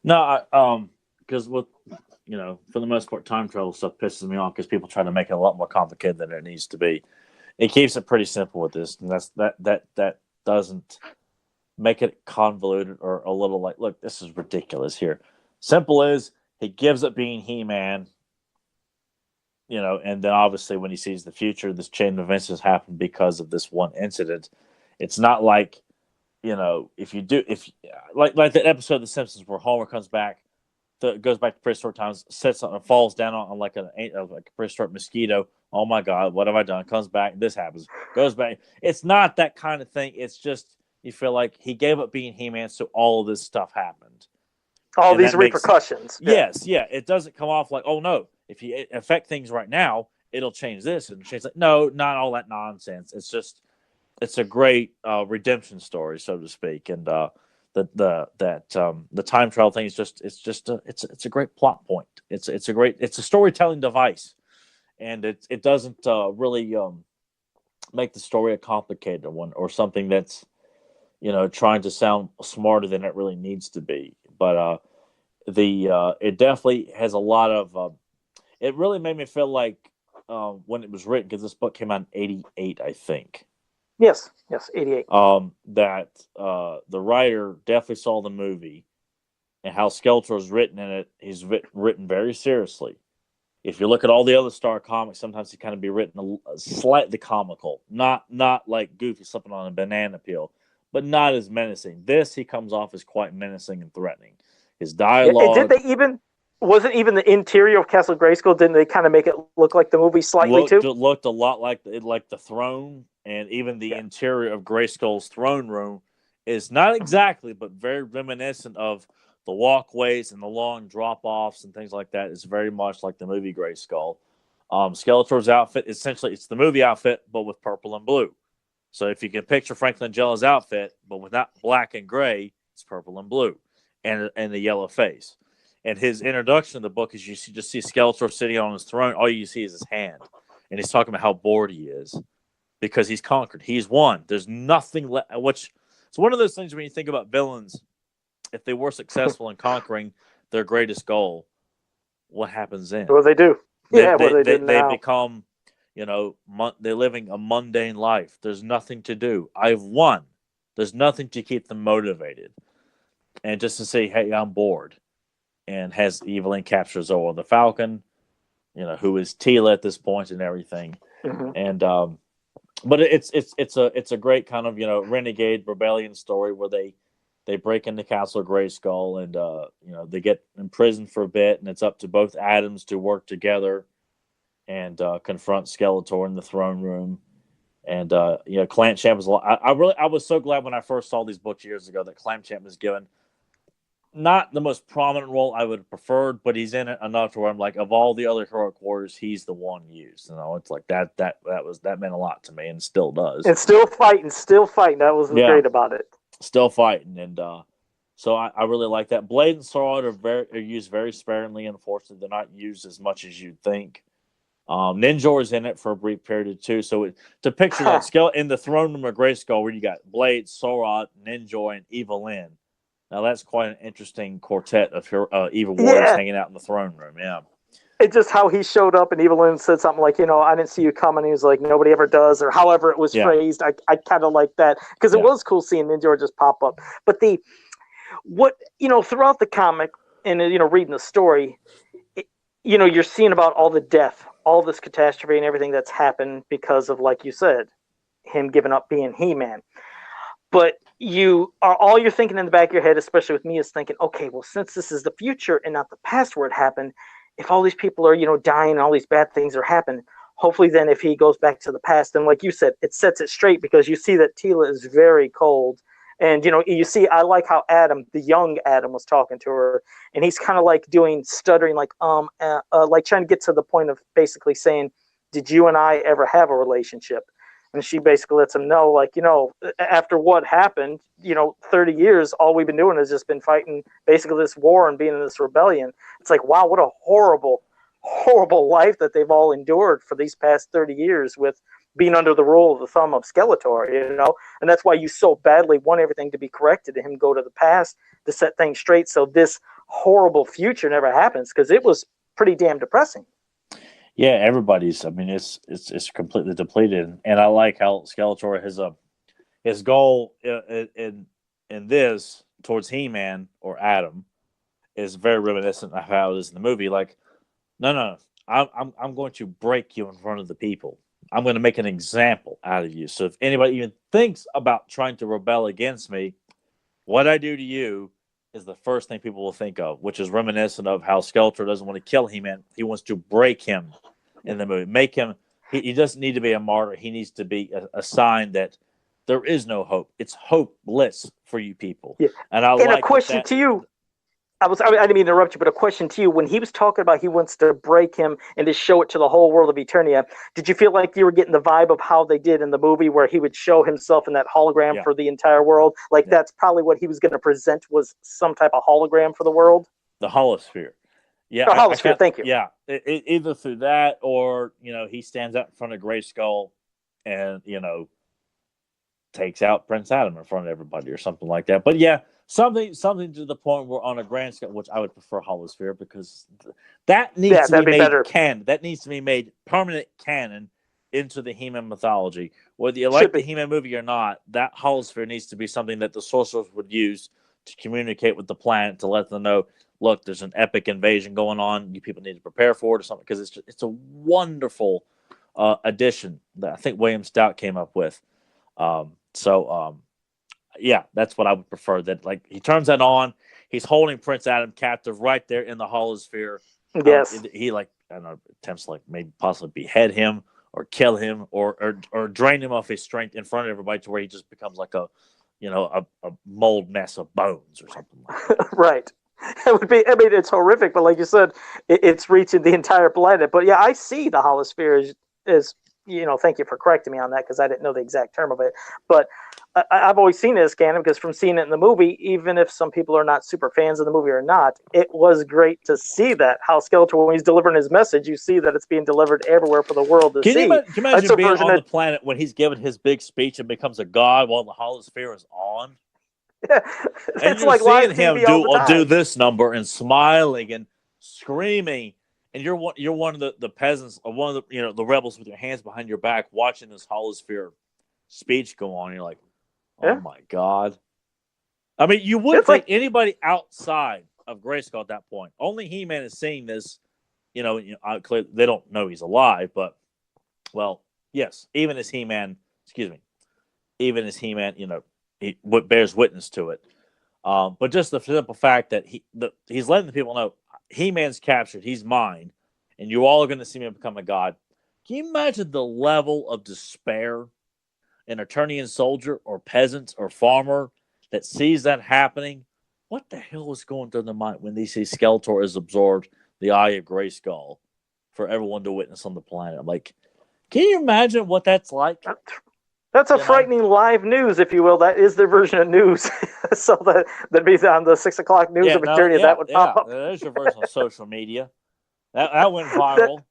No, because with for the most part, time travel stuff pisses me off because people try to make it a lot more complicated than it needs to be. It keeps it pretty simple with this, and that doesn't make it convoluted or a little like, look, this is ridiculous here. Simple is he gives up being He-Man, and then obviously when he sees the future, this chain of events has happened because of this one incident. It's not like, if like that episode of The Simpsons where Homer comes back, goes back to prehistoric times, sits on and falls down on like a prehistoric mosquito. Oh my God, what have I done? Comes back, this happens, goes back. It's not that kind of thing. It's just you feel like he gave up being He-Man, so all of this stuff happened. All these repercussions. Yes, yeah. It doesn't come off like, oh no, if you affect things right now, it'll change this and change that. No, not all that nonsense. It's a great redemption story, so to speak, and the time travel thing is it's a great plot point. It's a storytelling device, and it doesn't really make the story a complicated one or something that's trying to sound smarter than it really needs to be. But it definitely has a lot of. It really made me feel like when it was written, because this book came out in '88, I think. Yes, 88. That the writer definitely saw the movie and how Skeletor is written in it. He's written very seriously. If you look at all the other Star comics, sometimes he kind of be written slightly comical, not like Goofy slipping on a banana peel, but not as menacing. This, he comes off as quite menacing and threatening. His dialogue. Yeah, did they even? Wasn't even the interior of Castle Grayskull? Didn't they kind of make it look like the movie slightly too? It looked a lot like the throne, and even the interior of Grayskull's throne room is not exactly, but very reminiscent of the walkways and the long drop-offs and things like that. It's very much like the movie Grayskull. Skeletor's outfit, essentially, it's the movie outfit, but with purple and blue. So if you can picture Frank Langella's outfit, but without black and gray, it's purple and blue, and the yellow face. And his introduction in the book is just see Skeletor sitting on his throne. All you see is his hand. And he's talking about how bored he is because he's conquered. He's won. There's nothing left. It's one of those things when you think about villains if they were successful in conquering their greatest goal, what happens then? What do they do? What do they become, they're living a mundane life. There's nothing to do. I've won. There's nothing to keep them motivated. And just to say, hey, I'm bored. And has Evelyn capture Zola the Falcon, who is Tila at this point and everything. Mm-hmm. And but it's a great kind of renegade rebellion story where they break into Castle Grayskull and they get imprisoned for a bit, and it's up to both Adams to work together and confront Skeletor in the throne room. And Clamp was a lot. I was so glad when I first saw these books years ago that Clamp was given not the most prominent role I would have preferred, but he's in it enough to where I'm like, of all the other heroic warriors, he's the one used. It's like that meant a lot to me, and still does. And still fighting. That was great about it. Still fighting, and so I really like that. Blade and Sword are used very sparingly. Unfortunately, they're not used as much as you'd think. Ninjor is in it for a brief period too. So to picture that scale in the throne room of Grayskull, where you got Blade, Sorod, Ninjor, and Evelyn. Now that's quite an interesting quartet of evil warriors hanging out in the throne room. Yeah. It's just how he showed up, and Evelyn said something like, I didn't see you coming. He was like, nobody ever does, or however it was phrased. I kind of like that, because it was cool seeing Ninjor just pop up. But throughout the comic and, reading the story, you're seeing about all the death, all this catastrophe and everything that's happened because of, like you said, him giving up being He-Man. But all you're thinking in the back of your head, especially with me, is thinking, okay, well, since this is the future and not the past where it happened, if all these people are, dying and all these bad things are happening, hopefully then if he goes back to the past, and like you said, it sets it straight, because you see that Tila is very cold. And, you see, I like how Adam, the young Adam, was talking to her, and he's kind of like stuttering, like trying to get to the point of basically saying, did you and I ever have a relationship? And she basically lets him know, like, after what happened, 30 years, all we've been doing has just been fighting basically this war and being in this rebellion. It's like, wow, what a horrible, horrible life that they've all endured for these past 30 years with being under the rule of the thumb of Skeletor, And that's why you so badly want everything to be corrected and him go to the past to set things straight so this horrible future never happens, because it was pretty damn depressing. Yeah, everybody's. I mean, it's completely depleted, and I like how Skeletor his goal in this towards He-Man or Adam is very reminiscent of how it is in the movie. Like, no, I'm going to break you in front of the people. I'm going to make an example out of you. So if anybody even thinks about trying to rebel against me, what I do to you is the first thing people will think of, which is reminiscent of how Skeletor doesn't want to kill He-Man. He wants to break him in the movie. Make him, he doesn't need to be a martyr. He needs to be a sign that there is no hope. It's hopeless for you people. Yeah. And a question to you. I didn't mean to interrupt you, but a question to you. When he was talking about he wants to break him and to show it to the whole world of Eternia, did you feel like you were getting the vibe of how they did in the movie, where he would show himself in that hologram for the entire world? Like that's probably what he was going to present, was some type of hologram for the world? The holosphere. Yeah. The holosphere, thank you. Yeah. Either through that or, he stands out in front of Grayskull and, takes out Prince Adam in front of everybody or something like that. But yeah, something to the point where on a grand scale, which I would prefer holosphere, because that needs to be made canon. That needs to be made permanent canon into the He-Man mythology. Whether you like the He-Man movie or not, that holosphere needs to be something that the sorcerers would use to communicate with the planet, to let them know, look, there's an epic invasion going on. You people need to prepare for it or something, because it's a wonderful addition that I think William Stout came up with. Yeah, that's what I would prefer. That, like, he turns that on. He's holding Prince Adam captive right there in the holosphere. Yes. He I don't know, attempts to maybe possibly behead him or kill him or drain him of his strength in front of everybody, to where he just becomes like a mold mess of bones or something like that. Right. It would be. I mean, it's horrific, but like you said, it's reaching the entire planet. But yeah, I see the holosphere as thank you for correcting me on that, because I didn't know the exact term of it. But I've always seen it as canon, because from seeing it in the movie, even if some people are not super fans of the movie or not, it was great to see that, how Skeletor, when he's delivering his message, you see that it's being delivered everywhere for the world to see. Can you imagine being on the planet when he's giving his big speech and becomes a god while the holosphere is on? And It's you're like live seeing him TV all the time. do this number and smiling and screaming, and you're one of the peasants, or one of the the rebels with your hands behind your back, watching this holosphere speech go on. You're like, oh my god! I mean, you wouldn't think anybody outside of Grayskull at that point. Only He-Man is seeing this. They don't know he's alive, but yes, even as He-Man, what bears witness to it. But just the simple fact that he's letting the people know He-Man's captured, he's mine, and you're all going to see me become a god. Can you imagine the level of despair an Eternian soldier or peasant or farmer that sees that happening? What the hell is going through their mind when they see Skeletor has absorbed the Eye of Grayskull for everyone to witness on the planet? I'm like, can you imagine what that's like? That's a frightening live news, if you will. That is their version of news. So that'd be on the 6 o'clock news of Eternia. That would pop up. There's your version of social media. That went viral.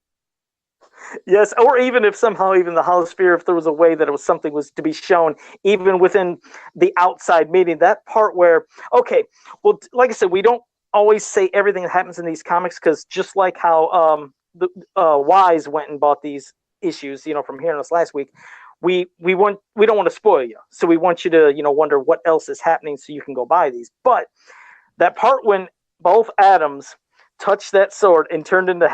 Yes, or even if somehow even the holosphere, if there was a way that it was something was to be shown, even within the outside meeting, that part where, okay, well, like I said, we don't always say everything that happens in these comics, because just like how the Wise went and bought these issues, from hearing us last week, we don't want to spoil you, so we want you to wonder what else is happening so you can go buy these. But that part when both Adams touched that sword and turned into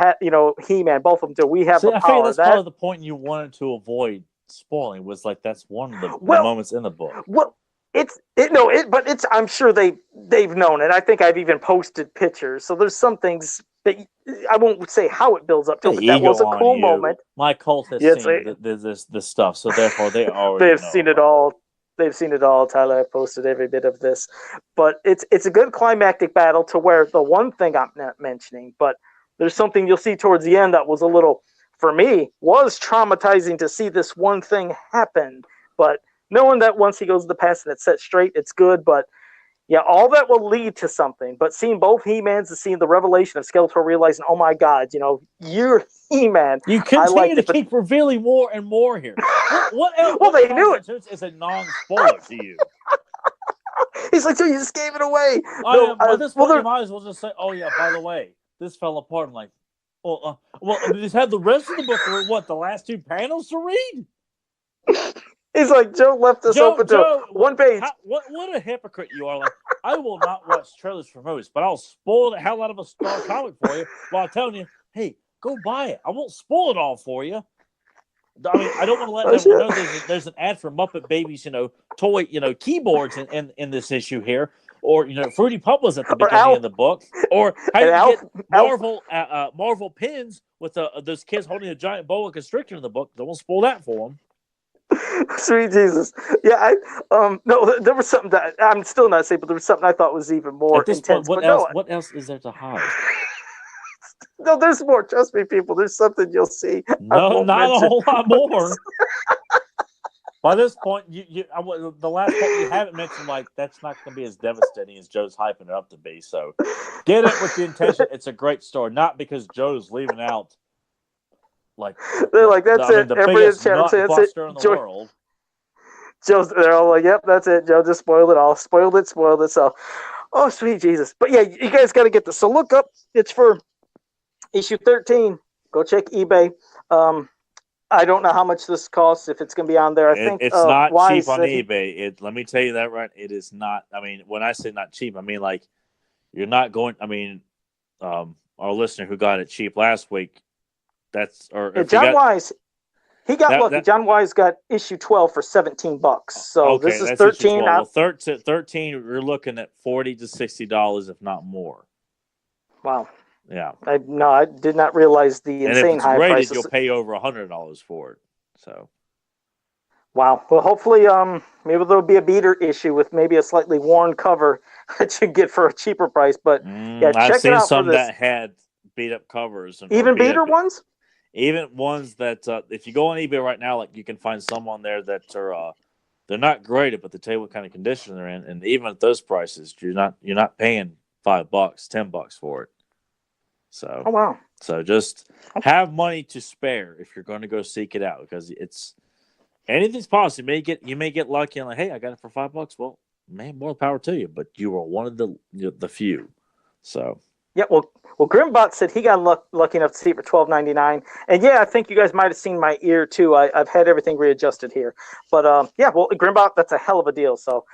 He-Man, both of them do. We have the power. I think that's part of the point you wanted to avoid spoiling, was like that's one of the moments in the book. Well, I'm sure they've known it. I think I've even posted pictures. So there's some things that I won't say how it builds up to, but that was a cool moment. My cult has seen this stuff, so therefore they already they've seen it all. They've seen it all, Tyler. I posted every bit of this. But it's a good climactic battle, to where the one thing I'm not mentioning, but there's something you'll see towards the end that was a little, for me, was traumatizing to see this one thing happen. But knowing that once he goes to the past and it's set straight, it's good. But yeah, all that will lead to something. But seeing both He-Mans and seeing the revelation of Skeletor realizing, oh my God, you're He-Man. You continue to keep revealing more and more here. What else? Well, they knew it. Is a non-spoiler to you? He's like, so you just gave it away. At this point, you might as well just say, oh yeah, by the way, this fell apart. I'm like, well, just have the rest of the book, or what, the last two panels to read? He's like, Joe left us open to one page. What a hypocrite you are. Like, I will not watch trailers for movies, but I'll spoil the hell out of a Star comic for you while telling you, hey, go buy it. I won't spoil it all for you. I mean, I don't want to let everyone know there's an ad for Muppet Babies, toy, keyboards in this issue here. Or, Fruity Pebbles at the beginning of the book. Or how you get Marvel pins with those kids holding a giant boa constrictor in the book. Don't want to spoil that for them. Sweet Jesus. Yeah, no, there was something that I'm still not saying, but there was something I thought was even more at this intense. Point, what else is there to hide? No, there's more. Trust me, people. There's something you'll see. No, not a whole lot more. By this point, the last part you haven't mentioned, like, that's not going to be as devastating as Joe's hyping it up to be. So get it with the intention. It's a great story, not because Joe's leaving out. Like, they're like, that's it. The biggest nutbuster in the world. They're all like, yep, that's it. Joe just spoiled it all. Spoiled it. So, oh, sweet Jesus. But yeah, you guys got to get this. So look up. It's for issue 13. Go check eBay. I don't know how much this costs, if it's going to be on there. I think it's not cheap on eBay. Let me tell you that right. It is not. I mean, when I say not cheap, I mean, like, you're not going. I mean, our listener who got it cheap last week. John Wise, he got lucky. John Wise got issue 12 for $17. So this is 13. Well, 13, you're looking at $40 to $60, if not more. Wow. Yeah. I did not realize the insane high prices. You'll pay over $100 for it. So. Wow. Well, hopefully, maybe there'll be a beater issue with maybe a slightly worn cover that you get for a cheaper price. But yeah, check it out. I've seen some that had beat up covers. Even beater ones? Even ones that, if you go on eBay right now, like, you can find some on there that are, they're not graded, but they tell you what kind of condition they're in. And even at those prices, you're not paying $5, $10 for it. So, oh wow! So just have money to spare if you're going to go seek it out, because it's anything's possible. You may get lucky and like, hey, I got it for $5. Well, man, more power to you. But you were one of the few. So yeah, well, Grimbot said he got lucky enough to see it for $12.99, and yeah, I think you guys might have seen my ear too. I've had everything readjusted here, but yeah, well, Grimbot, that's a hell of a deal. So,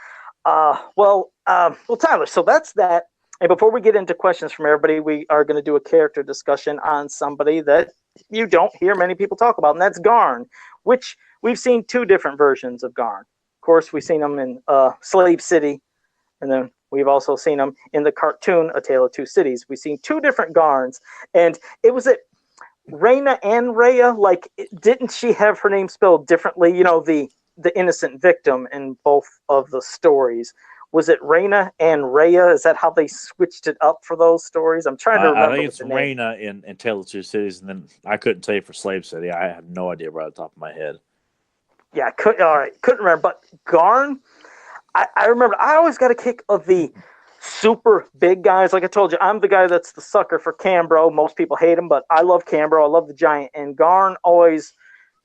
well, Tyler, so that's that. And before we get into questions from everybody, we are going to do a character discussion on somebody that you don't hear many people talk about, and that's Garn, which we've seen two different versions of Garn. Of course, we've seen him in Slave City, and then we've also seen him in the cartoon A Tale of Two Cities. We've seen two different Garns, and it was it Raina and Rhea. Like, didn't she have her name spelled differently? You know, the innocent victim in both of the stories. Was it Raina and Rhea? Is that how they switched it up for those stories? I'm trying to remember. I think it's Raina in Tale of Two Cities, and then I couldn't tell you for Slave City. I have no idea right off the top of my head. Yeah, couldn't remember. But Garn, I remember. I always got a kick of the super big guys. Like I told you, I'm the guy that's the sucker for Cambro. Most people hate him, but I love Cambro. I love the giant. And Garn always,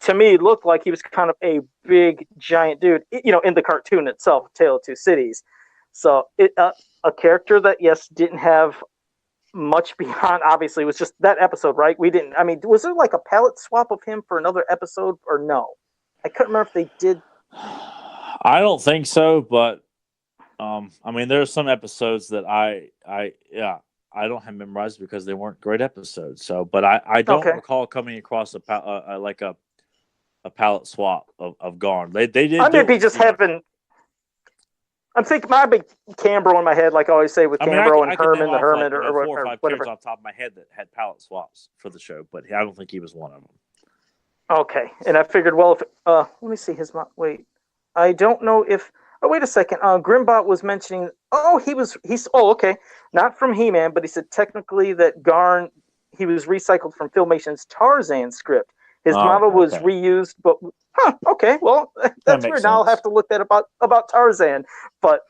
to me, looked like he was kind of a big giant dude. You know, in the cartoon itself, Tale of Two Cities. So a character that, yes, didn't have much beyond, obviously, was just that episode, right? We didn't, I mean, was there like a palette swap of him for another episode or no? I couldn't remember if they did. I don't think so, but I mean, there are some episodes that I don't have memorized because they weren't great episodes. So, but I don't recall coming across a palette swap of Garn. They did. I may be just having. I'm thinking my big Cambro in my head, like I always say with Cambro and Herman the Hermit, like, or 4 or 5 whatever. off the top of my head that had palette swaps for the show, but I don't think he was one of them. Okay, and I figured, well, if let me see his wait, I don't know if. Oh, wait a second. Grimbot was mentioning. Oh, he's. Oh, okay, not from He-Man, but he said technically that Garn, he was recycled from Filmation's Tarzan script. His model was reused, but okay, well, that's weird. Now I'll have to look that about Tarzan. But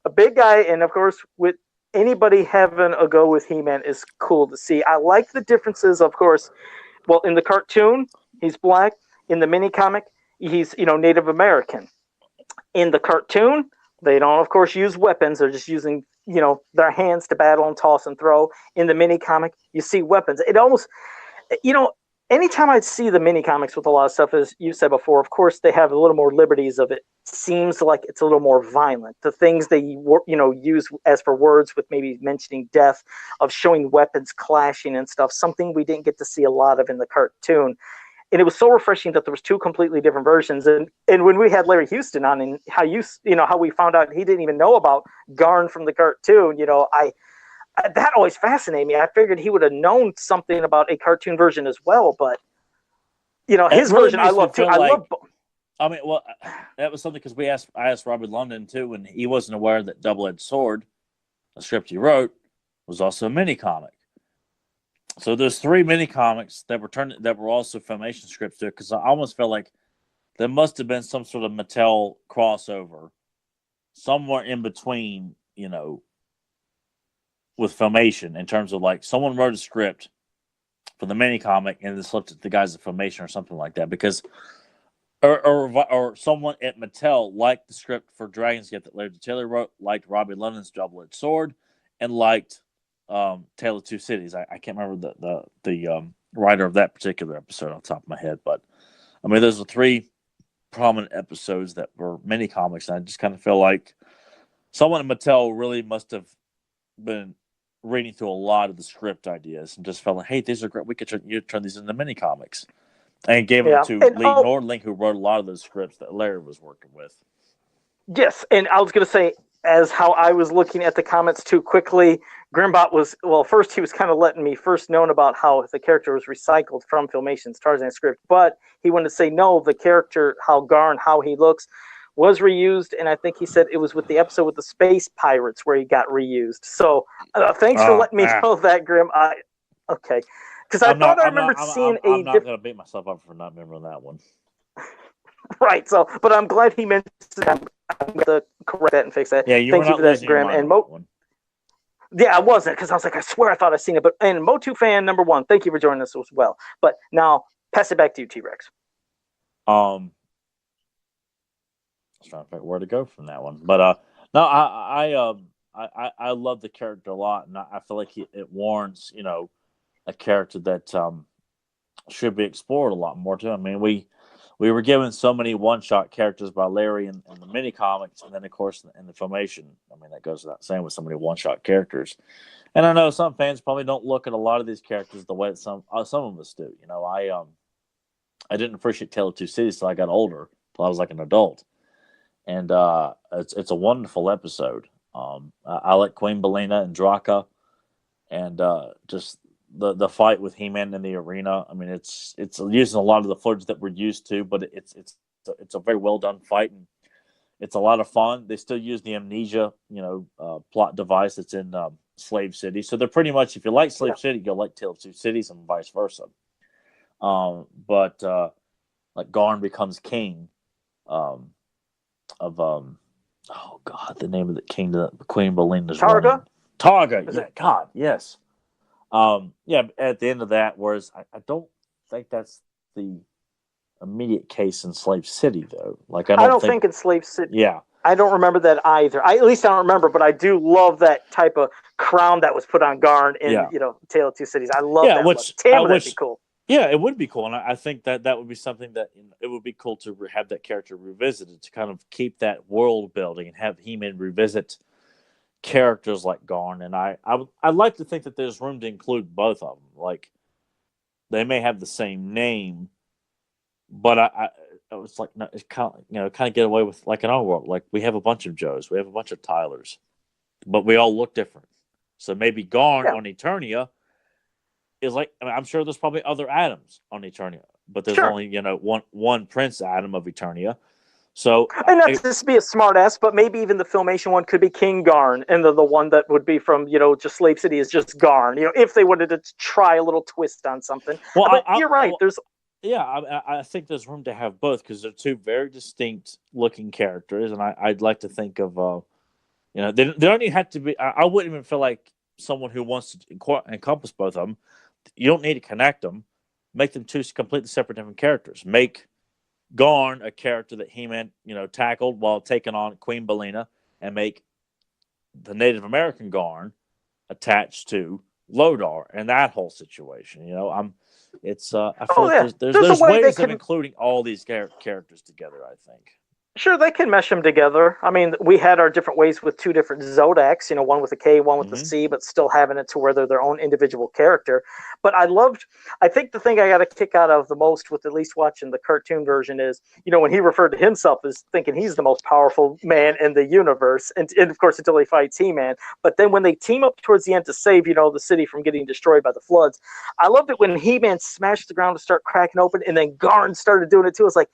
a big guy, and of course, with anybody having a go with He-Man is cool to see. I like the differences, of course. Well, in the cartoon, he's black. In the mini comic, he's Native American. In the cartoon, they don't, of course, use weapons. They're just using their hands to battle and toss and throw. In the mini comic, you see weapons. It almost, anytime I see the mini comics with a lot of stuff, as you said before, of course, they have a little more liberties of it. Seems like it's a little more violent. The things they use as for words with maybe mentioning death, of showing weapons clashing and stuff, something we didn't get to see a lot of in the cartoon. And it was so refreshing that there was two completely different versions. And when we had Larry Houston on, and how we found out he didn't even know about Garn from the cartoon, that always fascinated me. I figured he would have known something about a cartoon version as well, but his version I love too. I mean, well, that was something because I asked Robert London too, and he wasn't aware that Double-Edged Sword, a script he wrote, was also a mini comic. So there's 3 mini comics that were also Filmation scripts there, because I almost felt like there must have been some sort of Mattel crossover somewhere in between, with Filmation, in terms of like someone wrote a script for the mini comic and then slipped it to the guys at Filmation or something like that, because or someone at Mattel liked the script for Dragon's Gift that Larry Taylor wrote, liked Robbie London's Double-Edged Sword, and liked Tale of Two Cities. I can't remember the writer of that particular episode off the top of my head, but I mean, those are 3 prominent episodes that were mini comics, and I just kind of feel like someone at Mattel really must have been reading through a lot of the script ideas and just felt like, hey, these are great. We could turn these into mini comics, and gave them to Lee Nordling, who wrote a lot of those scripts that Larry was working with. Yes, and I was going to say, as how I was looking at the comments too quickly, Grimbot was, well, first he was kind of letting me first known about how the character was recycled from Filmation's Tarzan script, but he wanted to say, no, the character, how Garn, how he looks, was reused, and I think he said it was with the episode with the space pirates where he got reused. So thanks for letting me know that, Grim. Okay. Because I thought I remembered seeing a... I'm not going to beat myself up for not remembering that one. Right, so, but I'm glad he mentioned that. I'm going to correct that and fix that. Yeah, thank you for that, Grim. And yeah, I wasn't, because I was like, I swear I thought I'd seen it. But, and Motu fan number 1, thank you for joining us as well. But now, pass it back to you, T-Rex. I was trying to figure out where to go from that one. But No, I love the character a lot, and I feel like it warrants, a character that should be explored a lot more too. I mean, we were given so many one-shot characters by Larry in the mini comics, and then of course in the Filmation. I mean, that goes without saying with so many one-shot characters. And I know some fans probably don't look at a lot of these characters the way that some of us do. I didn't appreciate Tale of Two Cities till I got older, till I was like an adult, and it's a wonderful episode. I like Queen Belina and Draka, and just the fight with He-Man in the arena. I mean, it's using a lot of the footage that we're used to, but it's a very well done fight, and it's a lot of fun. They still use the amnesia, plot device that's in Slave City. So they're pretty much, if you like Slave City, you'll like Tale of Two Cities, and vice versa. But like Garn becomes king of oh god, the name of the king that Queen Belinda's Targa. running. Targa, yeah, God, yes. Yeah, at the end of that, whereas I don't think that's the immediate case in Slave City, though. Like I don't think in Slave City. Yeah, I don't remember that either. At least I don't remember, but I do love that type of crown that was put on Garn in Tale of Two Cities. I love that. That'd be cool. Yeah, it would be cool, and I think that would be something that it would be cool to have that character revisited, to kind of keep that world building and have He-Man revisit characters like Garn. And I'd like to think that there's room to include both of them. Like they may have the same name, but I was like, no, it's kind of get away with, like in our world, like we have a bunch of Joes, we have a bunch of Tylers, but we all look different. So maybe Garn on Eternia is like, I'm sure there's probably other Adams on Eternia, but there's only one Prince Adam of Eternia. So, and not to be a smartass, but maybe even the Filmation one could be King Garn, and the one that would be from just Slave City is just Garn. If they wanted to try a little twist on something. Well, but you're right. I think there's room to have both, because they're two very distinct looking characters, and I'd like to think of they don't even have to be. I wouldn't even feel like someone who wants to encompass both of them. You don't need to connect them. Make them two completely separate, different characters. Make Garn a character that He-Man, tackled while taking on Queen Belina, and make the Native American Garn attached to Lodar and that whole situation. I feel like there's ways of including all these characters together, I think. Sure, they can mesh them together. I mean, we had our different ways with two different Zodaks, one with a K, one with a C, but still having it to where they're their own individual character. But I think the thing I got a kick out of the most with at least watching the cartoon version is, when he referred to himself as thinking he's the most powerful man in the universe, and of course until he fights He-Man. But then when they team up towards the end to save, the city from getting destroyed by the floods, I loved it when He-Man smashed the ground to start cracking open, and then Garn started doing it too. It's like,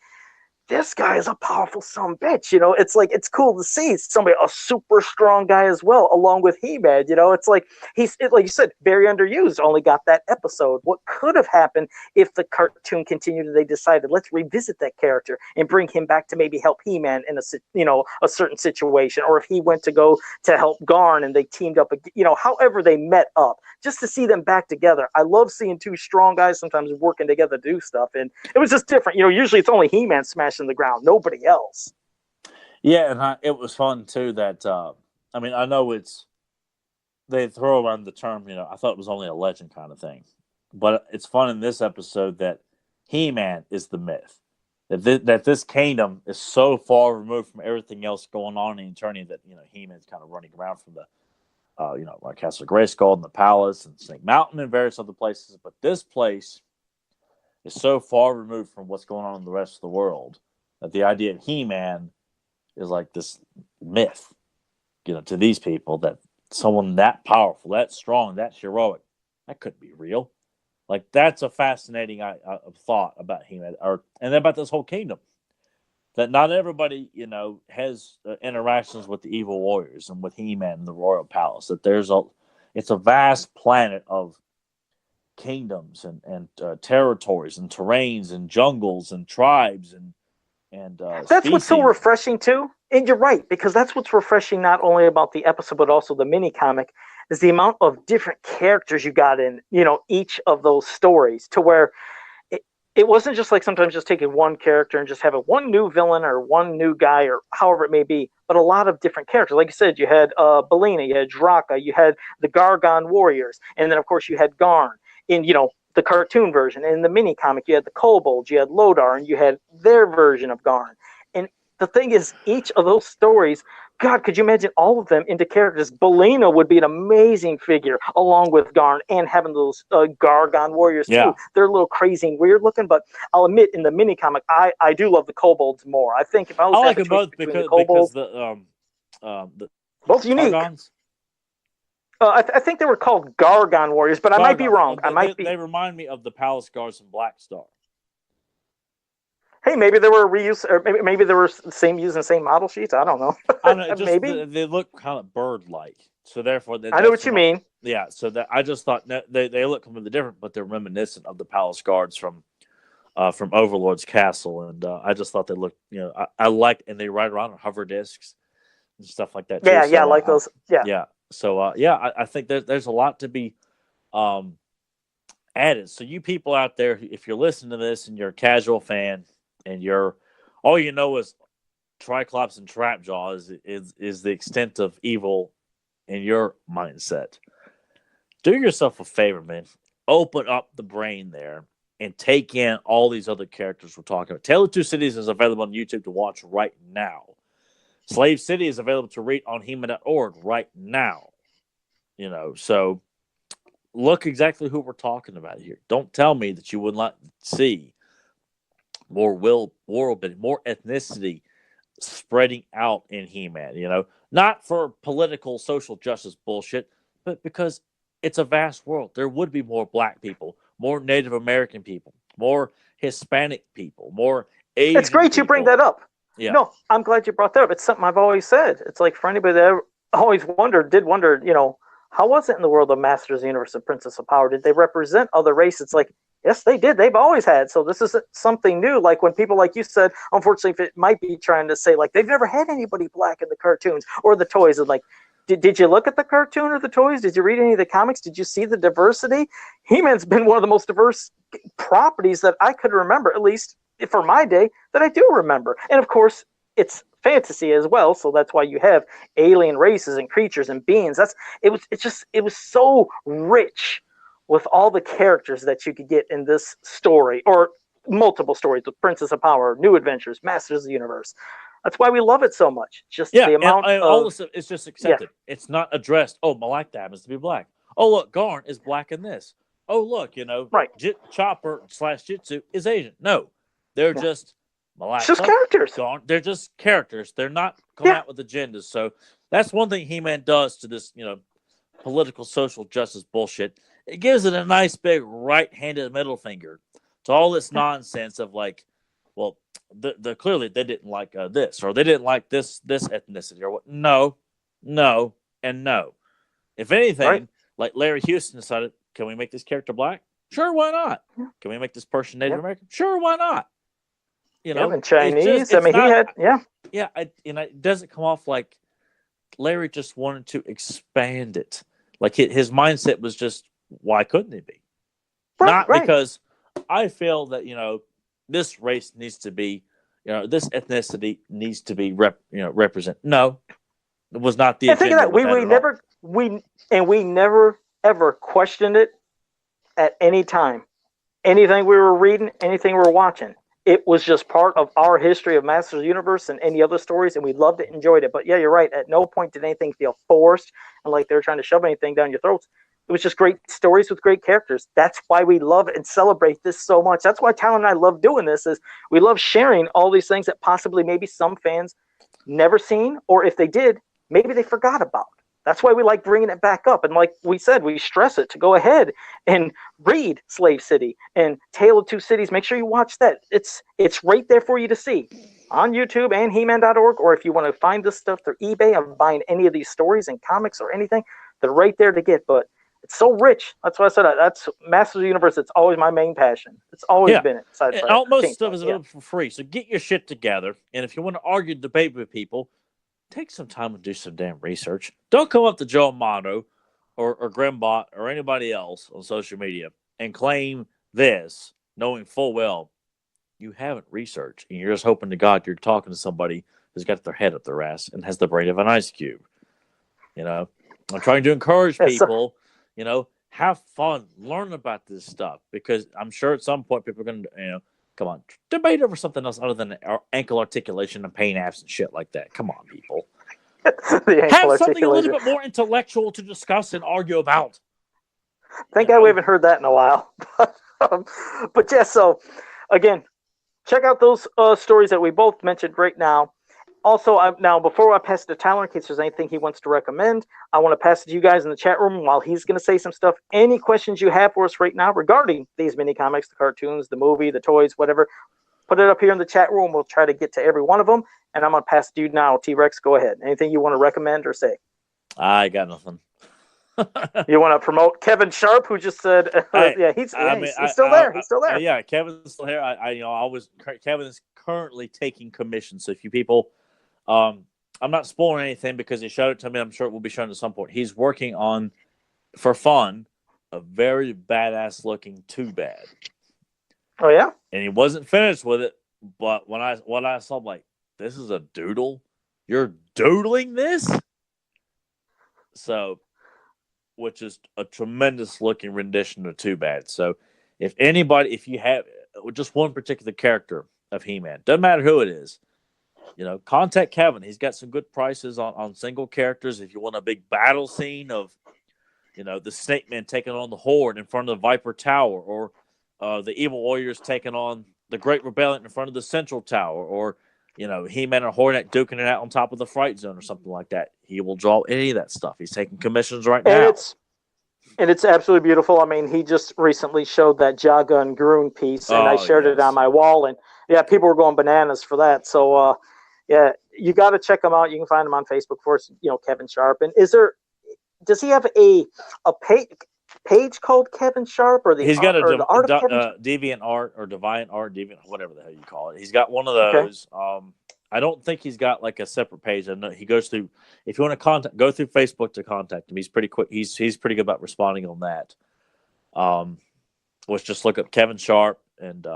this guy is a powerful son of a bitch, It's like, it's cool to see somebody, a super strong guy as well, along with He-Man, It's like, like you said, very underused, only got that episode. What could have happened if the cartoon continued and they decided, let's revisit that character and bring him back to maybe help He-Man in a certain situation, or if he went to go to help Garn and they teamed up, however they met up, just to see them back together. I love seeing two strong guys sometimes working together to do stuff, and it was just different. Usually it's only He-Man smashing the ground, nobody else. Yeah, and it was fun too that I know they throw around the term, I thought it was only a legend kind of thing, but it's fun in this episode that He-Man is the myth, that this kingdom is so far removed from everything else going on in Eternia that He-Man's kind of running around from the like Castle Grayskull and the Palace and Snake Mountain and various other places, but this place is so far removed from what's going on in the rest of the world that the idea of He-Man is like this myth, to these people, that someone that powerful, that strong, that heroic, that couldn't be real. Like, that's a fascinating thought about He-Man, and about this whole kingdom. That not everybody, has interactions with the evil warriors and with He-Man and the royal palace. That it's a vast planet of kingdoms and territories and terrains and jungles and tribes and that's species. What's so refreshing too. And you're right, because that's what's refreshing not only about the episode but also the mini comic, is the amount of different characters you got in each of those stories, to where it wasn't just like sometimes just taking one character and just having one new villain or one new guy or however it may be, but a lot of different characters. Like you said, you had Belina, you had Draka, you had the Gargon warriors, and then of course you had Garn in the cartoon version. And in the mini comic, you had the kobolds, you had Lodar, and you had their version of Garn. And the thing is, each of those stories, God, could you imagine all of them into characters? Belina would be an amazing figure along with Garn, and having those Gargon warriors too. They're a little crazy and weird looking, but I'll admit in the mini comic, I do love the kobolds more. I think if I was I like them both because the both unique. I think they were called Gargon warriors, but I might be wrong. They remind me of the Palace Guards from Black Star. Hey, maybe they were reused, or maybe they were using the same model sheets. I don't know. I don't know, maybe they look kind of bird-like, so therefore I know what you mean. Yeah, so that I just thought they look completely different, but they're reminiscent of the Palace Guards from Overlord's Castle, and I just thought they looked, I liked, and they ride around on hover discs and stuff like that. Yeah, too. I like those. Yeah. So I think there's a lot to be added. So you people out there, if you're listening to this and you're a casual fan, and all you know is Triclops and Trapjaw is the extent of evil in your mindset. Do yourself a favor, man. Open up the brain there and take in all these other characters we're talking about. Tale of Two Cities is available on YouTube to watch right now. Slave City is available to read on He-Man.org right now. So look exactly who we're talking about here. Don't tell me that you would not see more world building, more ethnicity spreading out in He-Man, not for political social justice bullshit, but because it's a vast world. There would be more black people, more Native American people, more Hispanic people, more Asian It's great people. you bring that up. Yeah. No, I'm glad you brought that up. It's something I've always said. It's like for anybody that always did wonder, how was it in the world of Masters of the Universe and Princess of Power? Did they represent other races? It's like, yes, they did. They've always had. So this isn't something new. Like when people, like you said, unfortunately, it might be trying to say, like, they've never had anybody black in the cartoons or the toys. And like, did you look at the cartoon or the toys? Did you read any of the comics? Did you see the diversity? He-Man's been one of the most diverse properties that I could remember, at least for my day, that I do remember. And of course, it's fantasy as well, so that's why you have alien races and creatures and beings. It was so rich with all the characters that you could get in this story, or multiple stories with Princess of Power, New Adventures, Masters of the Universe. That's why we love it so much. Just the amount and all this stuff is just accepted. Yeah. It's not addressed. Oh, Malak happens to be black. Oh, look, Garn is black in this. Oh, look, right. Chopper / Jitsu is Asian. No, they're just Malak. It's just characters. Garn. They're just characters. They're not coming out with agendas. So that's one thing He-Man does to this, political social justice bullshit. It gives it a nice big right-handed middle finger to all this nonsense of like, well, clearly they didn't like this, or they didn't like this ethnicity, or what? No, and no. If anything, like Larry Houston decided, can we make this character black? Sure, why not? Can we make this person Native American? Sure, why not? And Chinese. It doesn't come off like Larry just wanted to expand it. Like his mindset was just, why couldn't it be? Because I feel that this race needs to be, this ethnicity needs to be represent. No, it was not the. And think of that. We never ever questioned it at any time. Anything we were reading, anything we were watching, it was just part of our history of Masters of the Universe and any other stories, and we loved it, enjoyed it. But yeah, you're right. At no point did anything feel forced and like they were trying to shove anything down your throats. It was just great stories with great characters. That's why we love and celebrate this so much. That's why Talon and I love doing this, is we love sharing all these things that possibly maybe some fans never seen, or if they did, maybe they forgot about. That's why we like bringing it back up. And like we said, we stress it to go ahead and read Slave City and Tale of Two Cities. Make sure you watch that. It's right there for you to see on YouTube and He-Man.org, or if you want to find this stuff through eBay and buying any of these stories and comics or anything, they're right there to get. But it's so rich. That's why I said that's Masters of the Universe. It's always my main passion. It's always been it. All most stuff is available for free. So get your shit together. And if you want to argue, debate with people, take some time and do some damn research. Don't come up to Joe Amato or Grimbot or anybody else on social media and claim this knowing full well you haven't researched, and you're just hoping to God you're talking to somebody who's got their head up their ass and has the brain of an ice cube. You know, I'm trying to encourage people, have fun, learn about this stuff, because I'm sure at some point people are going to, come on, debate over something else other than ankle articulation and pain apps and shit like that. Come on, people. Have something a little bit more intellectual to discuss and argue about. Thank God we haven't heard that in a while. But yeah, so again, check out those stories that we both mentioned right now. Also, now before I pass it to Tyler, in case there's anything he wants to recommend, I want to pass it to you guys in the chat room while he's going to say some stuff. Any questions you have for us right now regarding these mini comics, the cartoons, the movie, the toys, whatever, put it up here in the chat room. We'll try to get to every one of them. And I'm going to pass it to you now. T-Rex, go ahead. Anything you want to recommend or say? I got nothing. You want to promote Kevin Sharp, who just said, he's still there. He's still there. Yeah, Kevin's still here. Kevin is currently taking commissions. So if you people, I'm not spoiling anything because he showed it to me. I'm sure it will be shown at some point. He's working on, for fun, a very badass looking Too Bad. Oh yeah, and he wasn't finished with it. But when I saw, I'm like, this is a doodle. You're doodling this, so. Which is a tremendous looking rendition of Too Bad. So if you have just one particular character of He-Man, doesn't matter who it is, contact Kevin. He's got some good prices on single characters. If you want a big battle scene of, the Snake Man taking on the Horde in front of the Viper Tower, or the Evil Warriors taking on the Great Rebellion in front of the Central Tower, or, He-Man and Hornet duking it out on top of the Fright Zone or something like that. He will draw any of that stuff. He's taking commissions right now. And it's absolutely beautiful. I mean, he just recently showed that Jaga and Groon piece, and I shared it on my wall, and yeah, people were going bananas for that. So, yeah, you got to check him out. You can find him on Facebook for Kevin Sharp. And does he have a page called Kevin Sharp, or he's got the art of Kevin Deviant Art or Deviant Art, Deviant, whatever the hell you call it. He's got one of those. Okay. I don't think he's got like a separate page. I know he goes through. If you want to go through Facebook to contact him. He's pretty quick. He's pretty good about responding on that. Let's just look up Kevin Sharp, and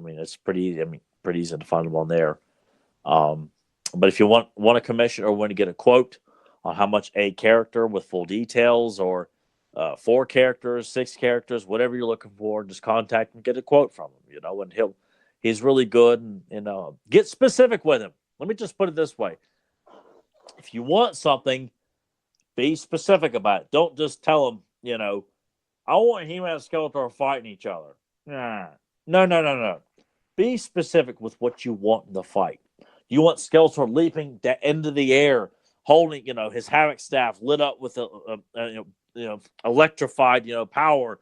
it's pretty easy. Pretty easy to find him on there. But if you want a commission or want to get a quote on how much a character with full details, or 4 characters, 6 characters, whatever you're looking for, just contact him, get a quote from him. And he's really good, and get specific with him. Let me just put it this way. If you want something, be specific about it. Don't just tell him, I want He-Man and Skeletor fighting each other. No. Be specific with what you want in the fight. You want Skeletor leaping into the air, holding, his Havoc staff lit up with electrified, power,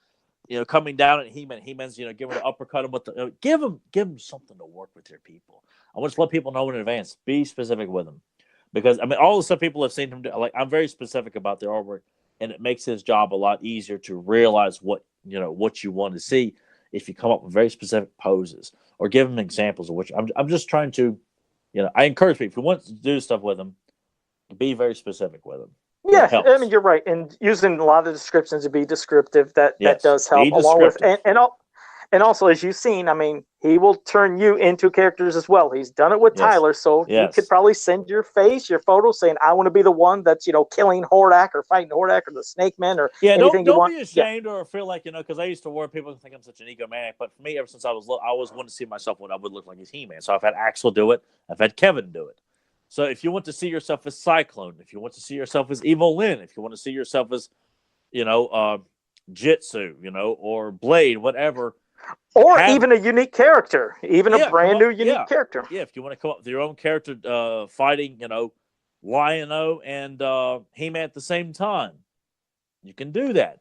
coming down at He-Man. He-Man's, giving an uppercut him with the, give him something to work with your people. I want to let people know in advance. Be specific with them, because all the stuff people have seen him do. Like, I'm very specific about their artwork, and it makes his job a lot easier to realize what you want to see if you come up with very specific poses or give them examples of which. I'm just trying to, I encourage people, if you want to do stuff with them, be very specific with them. Yeah, you're right. And using a lot of descriptions to be descriptive, that does help. Along with and also, as you've seen, he will turn you into characters as well. He's done it with Tyler, so you could probably send your face, your photo, saying, "I want to be the one that's killing Hordak or fighting Hordak or the Snake Man or anything you want." Don't be ashamed or feel like because I used to worry people think I'm such an egomaniac, but for me, ever since I always wanted to see myself what I would look like as He-Man. So I've had Axel do it, I've had Kevin do it. So if you want to see yourself as Cyclone, if you want to see yourself as Evil Lyn, if you want to see yourself as, Jitsu, or Blade, whatever. Or even a unique character, a brand new unique character. Yeah, if you want to come up with your own character fighting, Lion-O and He-Man at the same time, you can do that.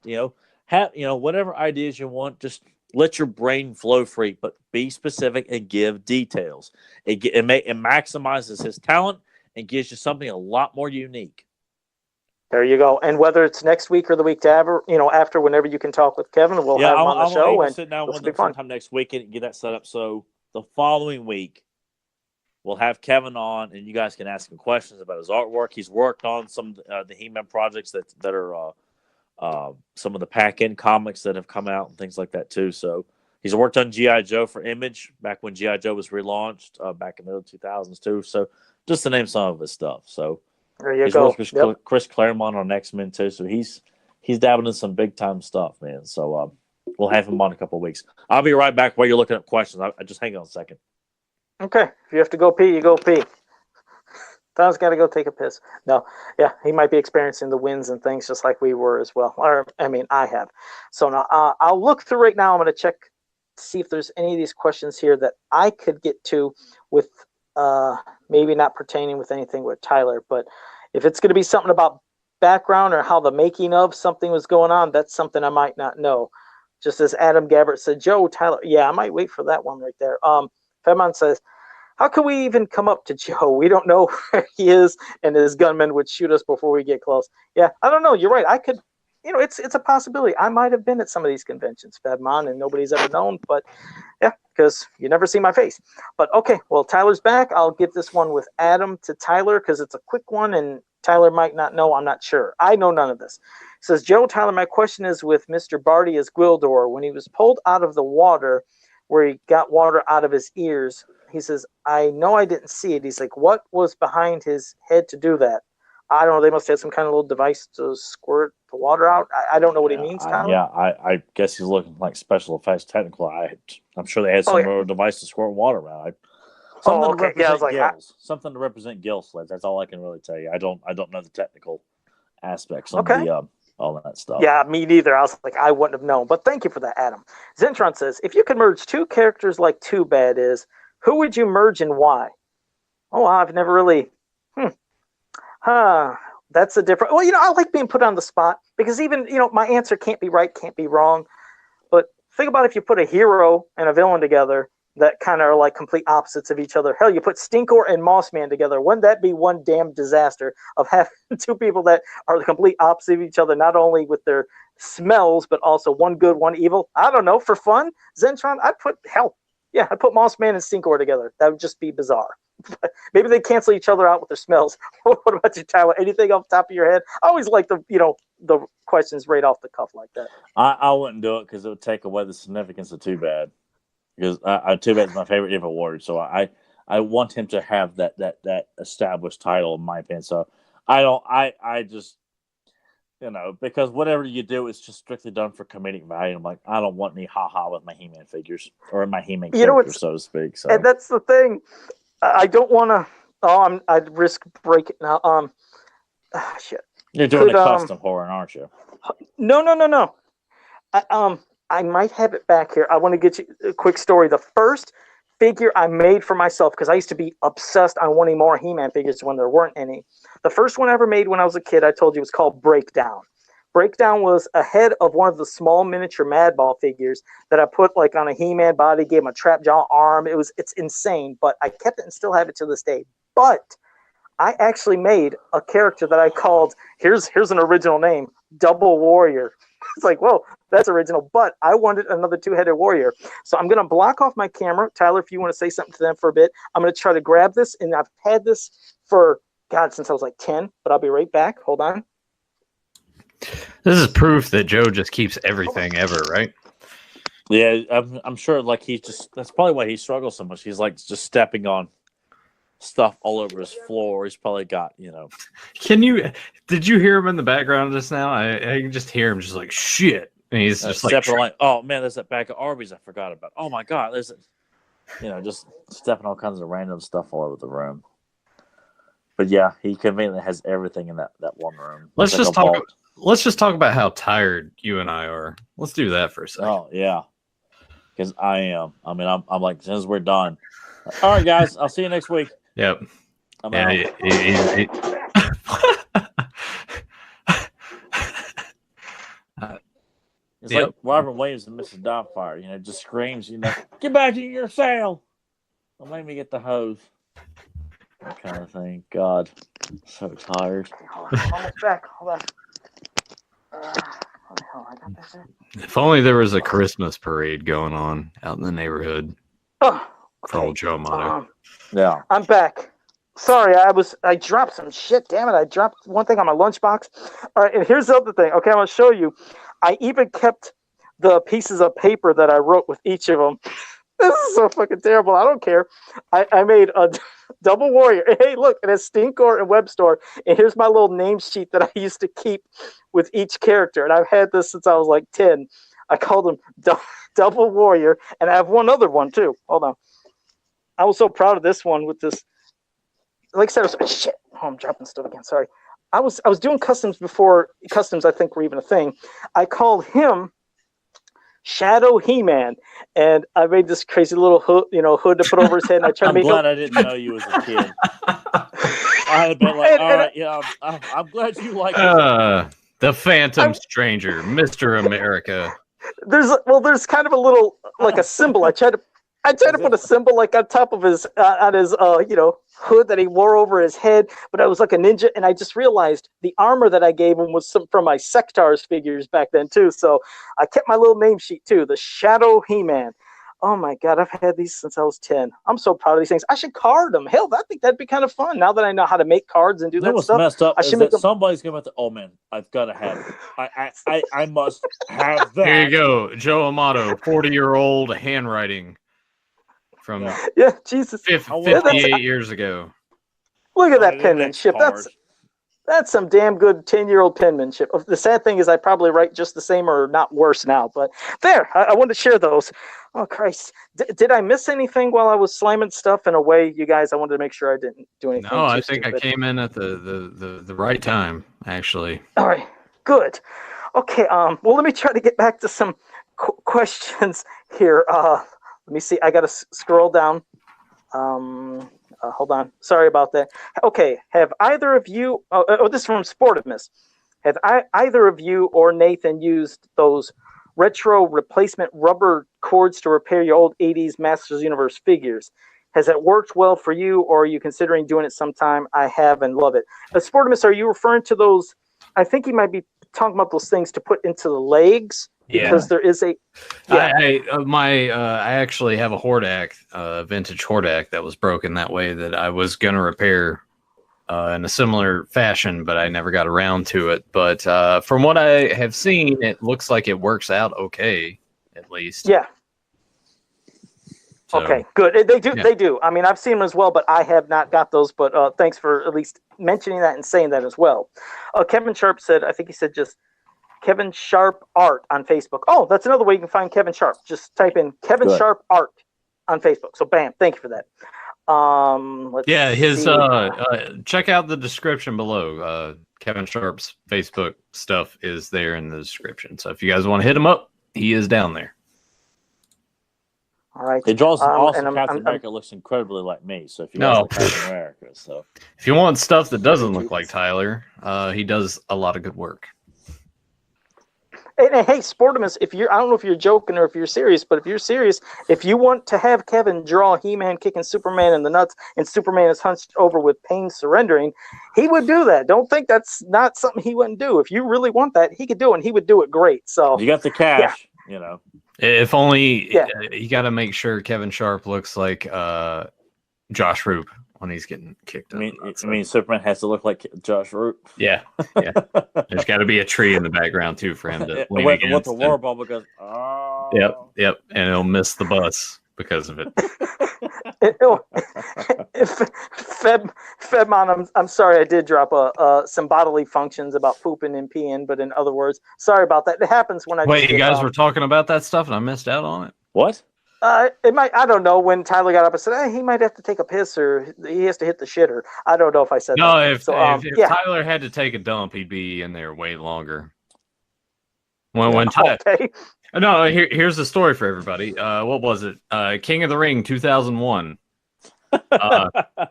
Have whatever ideas you want, just let your brain flow free, but be specific and give details. It maximizes his talent and gives you something a lot more unique. There you go. And whether it's next week or the week after, whenever you can talk with Kevin, we'll have him on the show. And sit down with him sometime next week and get that set up. So the following week, we'll have Kevin on, and you guys can ask him questions about his artwork. He's worked on some of the He-Man projects that are some of the pack-in comics that have come out and things like that too. So He's worked on G.I. Joe for Image back when G.I. Joe was relaunched back in the early 2000s too. So just to name some of his stuff. So there you he's go. worked with Chris Claremont on X-Men too. So he's dabbling in some big time stuff, man. So we'll have him on in a couple of weeks. I'll be right back while you're looking up questions. I just hang on a second. Okay. If you have to go pee, you go pee. Tom's got to go take a piss. No, yeah, he might be experiencing the winds and things just like we were as well. Or, I have. So now I'll look through right now. I'm going to check to see if there's any of these questions here that I could get to with maybe not pertaining with anything with Tyler. But if it's going to be something about background or how the making of something was going on, that's something I might not know. Just as Adam Gabbert said, Joe, Tyler, yeah, I might wait for that one right there. Femon says, how can we even come up to Joe? We don't know where he is, and his gunman would shoot us before we get close. Yeah, I don't know. You're right. I could, it's a possibility. I might have been at some of these conventions, Fedmon, and nobody's ever known. But yeah, because you never see my face. But okay, well, Tyler's back. I'll give this one with Adam to Tyler because it's a quick one, and Tyler might not know. I'm not sure. I know none of this. It says, Joe, Tyler, my question is with Mr. Barty as Gwildor. When he was pulled out of the water, where he got water out of his ears, he says, I know I didn't see it. He's like, what was behind his head to do that? I don't know. They must have some kind of little device to squirt the water out. I don't know what he means, Tyler. I guess he's looking like special effects technical. I'm sure they had some device to squirt water around. Something to represent gills. Something to represent gill slits. That's all I can really tell you. I don't know the technical aspects of the all that stuff. Yeah, me neither. I was like, I wouldn't have known. But thank you for that, Adam. Zentron says, if you could merge two characters like Too Bad is, who would you merge and why? Oh, I've never really. That's a different. Well, I like being put on the spot because even, my answer can't be right, can't be wrong. But think about if you put a hero and a villain together that kind of are like complete opposites of each other. Hell, you put Stinkor and Mossman together. Wouldn't that be one damn disaster of having two people that are the complete opposite of each other, not only with their smells, but also one good, one evil? I don't know. For fun, Zentron, I'd put Mossman and Stinkor together. That would just be bizarre. Maybe they cancel each other out with their smells. What about you, Tyler? Anything off the top of your head? I always like the questions right off the cuff like that. I wouldn't do it because it would take away the significance of Too Bad. Because Too Bad is my favorite evil warrior, so I want him to have that established title in my opinion. So I just because whatever you do is just strictly done for comedic value. I'm like, I don't want any haha with my He-Man figures or my He-Man character, so to speak. So and that's the thing. I don't want to. I'd risk breaking now. Shit. You're doing a custom horror, aren't you? No. I might have it back here. I want to get you a quick story. The first figure I made for myself, because I used to be obsessed on wanting more He-Man figures when there weren't any. The first one I ever made when I was a kid, I told you, was called Breakdown. Breakdown was a head of one of the small miniature Madball figures that I put like on a He-Man body, gave him a trap jaw arm. It's insane, but I kept it and still have it to this day. But I actually made a character that I called, here's an original name, Double Warrior. It's like, whoa, that's original, but I wanted another two-headed warrior. So I'm going to block off my camera. Tyler, if you want to say something to them for a bit, I'm going to try to grab this, and I've had this for, since I was like 10, but I'll be right back. Hold on. This is proof that Joe just keeps everything ever, right? Yeah, I'm sure, like, that's probably why he struggles so much. He's, like, just stepping on stuff all over his floor. He's probably got, Did you hear him in the background just now? I can just hear him just like shit. And he's just stepping like, oh man, there's that bag of Arby's I forgot about. Oh my god, there's just stepping all kinds of random stuff all over the room. But yeah, he conveniently has everything in that one room. Let's just talk about how tired you and I are. Let's do that for a second. Oh yeah. Because I am. I mean, I'm like, since we're done. All right, guys, I'll see you next week. Yep. I'm out. It's like Robert Williams and Mrs. Doubtfire, just screams, get back to your cell. Don't make me get the hose. That kind of thing. God, I'm so tired. I'm almost back. Hold on. If only there was a Christmas parade going on out in the neighborhood. For old Joe Amato. Yeah. I'm back. Sorry, I dropped some shit. Damn it, I dropped one thing on my lunchbox. All right, and here's the other thing. Okay, I'm going to show you. I even kept the pieces of paper that I wrote with each of them. This is so fucking terrible. I don't care. I made a double warrior. Hey, look, it has Stinkor and Webstore. And here's my little name sheet that I used to keep with each character. And I've had this since I was like 10. I called them Double Warrior. And I have one other one, too. Hold on. I was so proud of this one with this. Like I said, shit. Oh, I'm dropping stuff again. Sorry. I was doing customs before customs, I think, were even a thing. I called him Shadow He-Man, and I made this crazy little hood to put over his head. And I tried I'm glad I didn't know you as a kid. I had been like, all right, yeah, I'm glad you like it. The Phantom Stranger, Mr. America. There's kind of a little like a symbol. I tried to put a symbol like on top of his hood that he wore over his head, but I was like a ninja, and I just realized the armor that I gave him was from my Sectars figures back then too. So I kept my little name sheet too, the Shadow He-Man. Oh my God, I've had these since I was 10. I'm so proud of these things. I should card them. Hell, I think that'd be kind of fun now that I know how to make cards and do that stuff. Messed up. I should make them. Somebody's going to. Oh man, I've got to have it. I must have that. Here you go, Joe Amato, 40-year-old handwriting. From Jesus, 58 years ago. Look at that penmanship. That's some damn good 10-year-old penmanship. The sad thing is I probably write just the same or not worse now. But there, I wanted to share those. Oh, Christ. Did I miss anything while I was slamming stuff in a way, you guys? I wanted to make sure I didn't do anything. No, I think I came in at the right time, actually. All right, good. Okay, well, let me try to get back to some questions here. Let me see. I got to scroll down. Hold on. Sorry about that. Okay. Have either of you... this is from Sportimus. Have either of you or Nathan used those retro replacement rubber cords to repair your old 80s Masters Universe figures? Has it worked well for you, or are you considering doing it sometime? I have and love it. Sportimus, are you referring to those... I think he might be talking about those things to put into the legs. Because there is a... Yeah. I actually have a Hordak, vintage Hordak that was broken that way that I was going to repair in a similar fashion, but I never got around to it. But from what I have seen, it looks like it works out okay, at least. Yeah. So, okay, good. They do. Yeah. They do. I mean, I've seen them as well, but I have not got those. But thanks for at least mentioning that and saying that as well. Kevin Sharp said, I think he said just Kevin Sharp Art on Facebook. Oh, that's another way you can find Kevin Sharp. Just type in Kevin Sharp Art on Facebook. So bam, thank you for that. His check out the description below. Kevin Sharp's Facebook stuff is there in the description. So if you guys want to hit him up, he is down there. All right. He draws awesome. Captain America looks incredibly like me. So if you guys like Captain America, so if you want stuff that doesn't look like Tyler, he does a lot of good work. And hey, Sportimus, I don't know if you're joking or if you're serious, but if you're serious, if you want to have Kevin draw He-Man kicking Superman in the nuts and Superman is hunched over with pain surrendering, he would do that. Don't think that's not something he wouldn't do. If you really want that, he could do it, and he would do it great. So you got the cash, you know. If only you got to make sure Kevin Sharp looks like Josh Roop when he's getting kicked up. I mean, Superman has to look like Josh Root. Yeah. There's got to be a tree in the background too for him to lean against. What the war bubble goes. Oh. Yep, and he'll miss the bus because of it. Fedmon, I'm sorry I did drop some bodily functions about pooping and peeing, but in other words, sorry about that. It happens when I. Wait, you guys were talking about that stuff and I missed out on it. What? It might. I don't know. When Tyler got up and said, he might have to take a piss or he has to hit the shitter. I don't know if I said that. No, if Tyler had to take a dump, he'd be in there way longer. Okay. No, here's the story for everybody. What was it? King of the Ring 2001.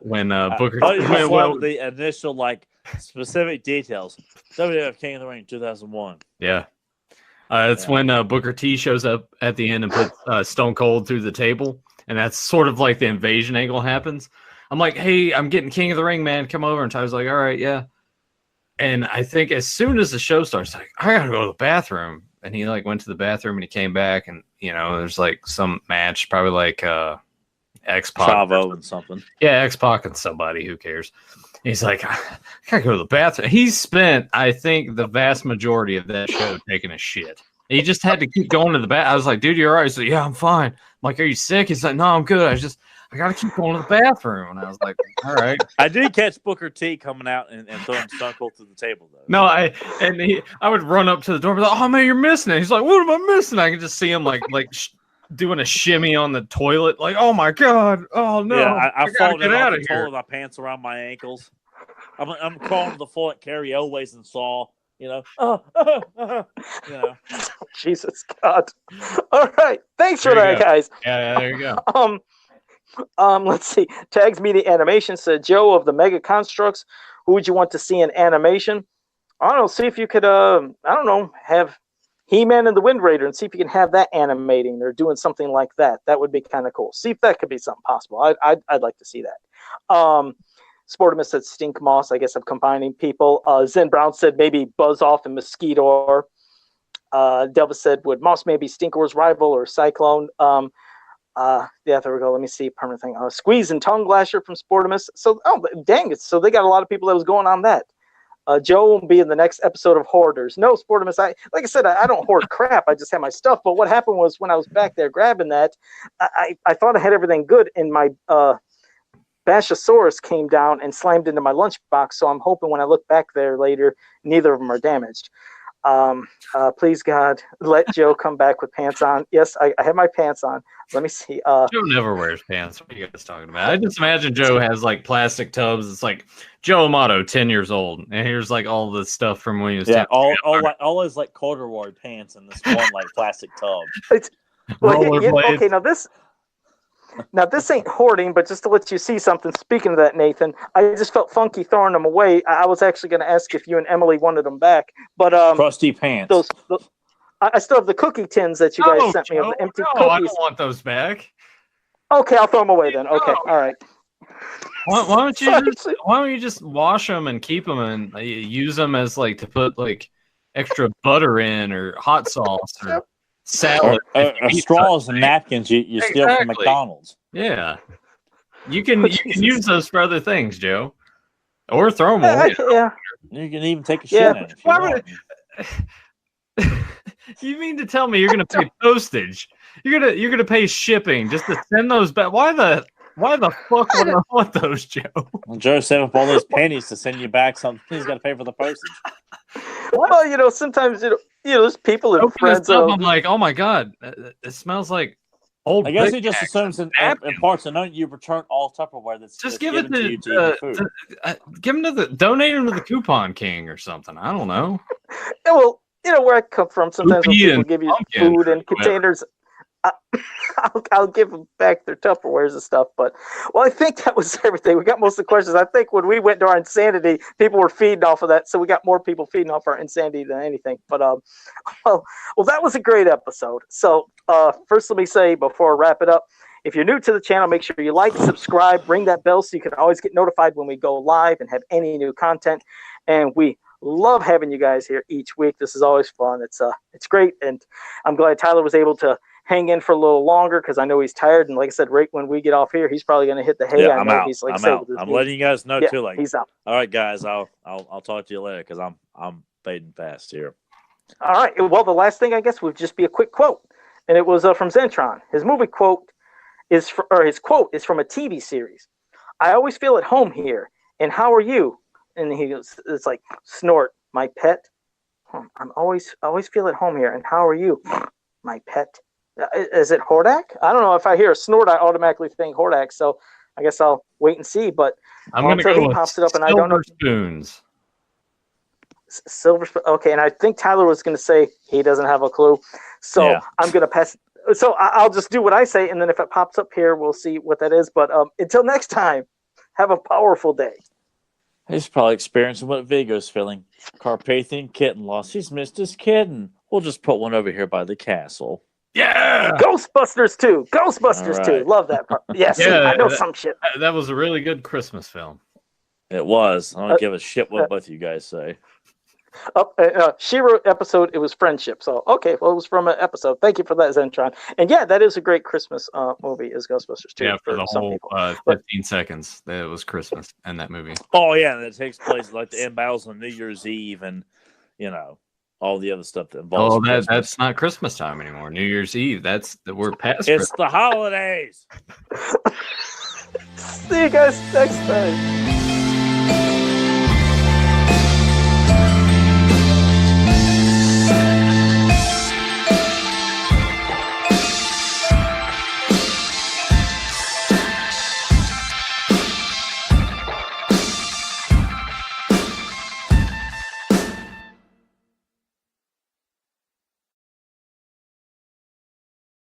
When Booker. The initial specific details. WWF King of the Ring 2001. Yeah. It's when Booker T shows up at the end and puts Stone Cold through the table, and that's sort of like the invasion angle happens. I'm like, hey, I'm getting King of the Ring, man. Come over. And Tyler's like, all right, yeah. And I think as soon as the show starts, I gotta go to the bathroom. And he went to the bathroom and he came back, and there's some match, probably X-Pac. Chavo and something. Yeah, X-Pac and somebody, who cares? He's like, I gotta go to the bathroom. He spent, I think, the vast majority of that show taking a shit. He just had to keep going to the bath. I was like, dude, you're all right. He's like, yeah, I'm fine. I'm like, are you sick? He's like, no, I'm good. I got to keep going to the bathroom. And I was like, all right. I did catch Booker T coming out and throwing Stone Cold through the table, though. No, I would run up to the door and be like, oh, man, you're missing it. He's like, what am I missing? I can just see him doing a shimmy on the toilet. Like, oh, my God. Oh, no. Yeah, I fall get down out off of the toilet here. with my pants around my ankles. I'm crawling to the floor like Carrie Always and Saw. You know, you know. Jesus God. All right. Thanks for that, guys. Yeah, there you go. Let's see. Tags Media Animation said, Joe of the Mega Constructs, who would you want to see in animation? I don't know. See if you could, have He-Man and the Wind Raider and see if you can have that animating or doing something like that. That would be kind of cool. See if that could be something possible. I'd like to see that. Sportimus said Stink Moss, I guess, of combining people. Zen Brown said maybe Buzz Off and Mosquito. Delva said, would Moss maybe Stinkor's rival or Cyclone? Yeah, there we go. Let me see. Permanent thing. Squeeze and Tongue Lasher from Sportimus. So, dang it. So they got a lot of people that was going on that. Joe will be in the next episode of Hoarders. No, Sportimus, like I said, I don't hoard crap. I just have my stuff. But what happened was when I was back there grabbing that, I thought I had everything good in my Bashosaurus came down and slammed into my lunchbox, so I'm hoping when I look back there later, neither of them are damaged. Please, God, let Joe come back with pants on. Yes, I have my pants on. Let me see. Joe never wears pants. What are you guys talking about? I just imagine Joe has like plastic tubs. It's like Joe Amato, 10 years old, and here's like all the stuff from when he was 10. all his like corduroy pants in this one like plastic tub. Okay, now this ain't hoarding, but just to let you see something. Speaking of that, Nathan, I just felt funky throwing them away. I was actually going to ask if you and Emily wanted them back, but crusty pants. Those I still have the cookie tins that you guys sent me of the empty cookies. I don't want those back. Okay, I'll throw them away then. Okay, all right. Why don't you just wash them and keep them and use them as like to put like extra butter in or hot sauce or salad, or straws and napkins you steal from McDonald's. Yeah, you can use those for other things, Joe, or throw them away. Yeah, you can even take a shit in it. You mean to tell me you're going to pay postage? You're gonna pay shipping just to send those back? Why the fuck would I want those, Joe? Well, Joe saved up all those pennies to send you back something. He's got to pay for the postage. Well, sometimes there's people and friends. I'm like, oh my God, it smells like old. I guess he just assumes in parts and don't you return all Tupperware that's just give it to you to eat food. Give them donate them to the Coupon King or something. I don't know. Yeah, well, where I come from, sometimes when people give you food in containers, I'll give them back their Tupperwares and stuff. But, I think that was everything. We got most of the questions. I think when we went to our insanity, people were feeding off of that. So we got more people feeding off our insanity than anything. But, that was a great episode. So, first, let me say before I wrap it up, if you're new to the channel, make sure you like, subscribe, ring that bell so you can always get notified when we go live and have any new content. And we love having you guys here each week. This is always fun. It's great. And I'm glad Tyler was able to hang in for a little longer because I know he's tired. And like I said, right when we get off here, he's probably going to hit the hay. Yeah, I'm out. He's I'm out. I'm letting you guys know too. Like he's out. All right, guys. I'll talk to you later because I'm fading fast here. All right. Well, the last thing I guess would just be a quick quote, and it was from Zentron. His quote is from a TV series. I always feel at home here. And how are you? And he goes, it's like snort, my pet. I'm always feel at home here. And how are you, my pet? Is it Hordak? I don't know. If I hear a snort, I automatically think Hordak. So I guess I'll wait and see. But I'm going to go pops it up, and I don't know. Spoons. Silver spoon. Okay, and I think Tyler was going to say he doesn't have a clue. So I'm going to pass. So I'll just do what I say, and then if it pops up here, we'll see what that is. But until next time, have a powerful day. He's probably experiencing what Vigo's feeling. Carpathian kitten lost. He's missed his kitten. We'll just put one over here by the castle. Yeah! Ghostbusters 2! Ghostbusters 2! Love that part. Yes, I know some shit. That was a really good Christmas film. It was. I don't give a shit what both you guys say. She-Ra episode, it was friendship. So, okay, well, it was from an episode. Thank you for that, Zentron. And yeah, that is a great Christmas movie, is Ghostbusters 2. Yeah, for the whole 15 seconds. It was Christmas in that movie. Oh, yeah, and it takes place like the end battles on New Year's Eve and, all the other stuff that involves. Oh, Christmas. that's not Christmas time anymore. New Year's Eve. We're past. It's the holidays. See you guys next time.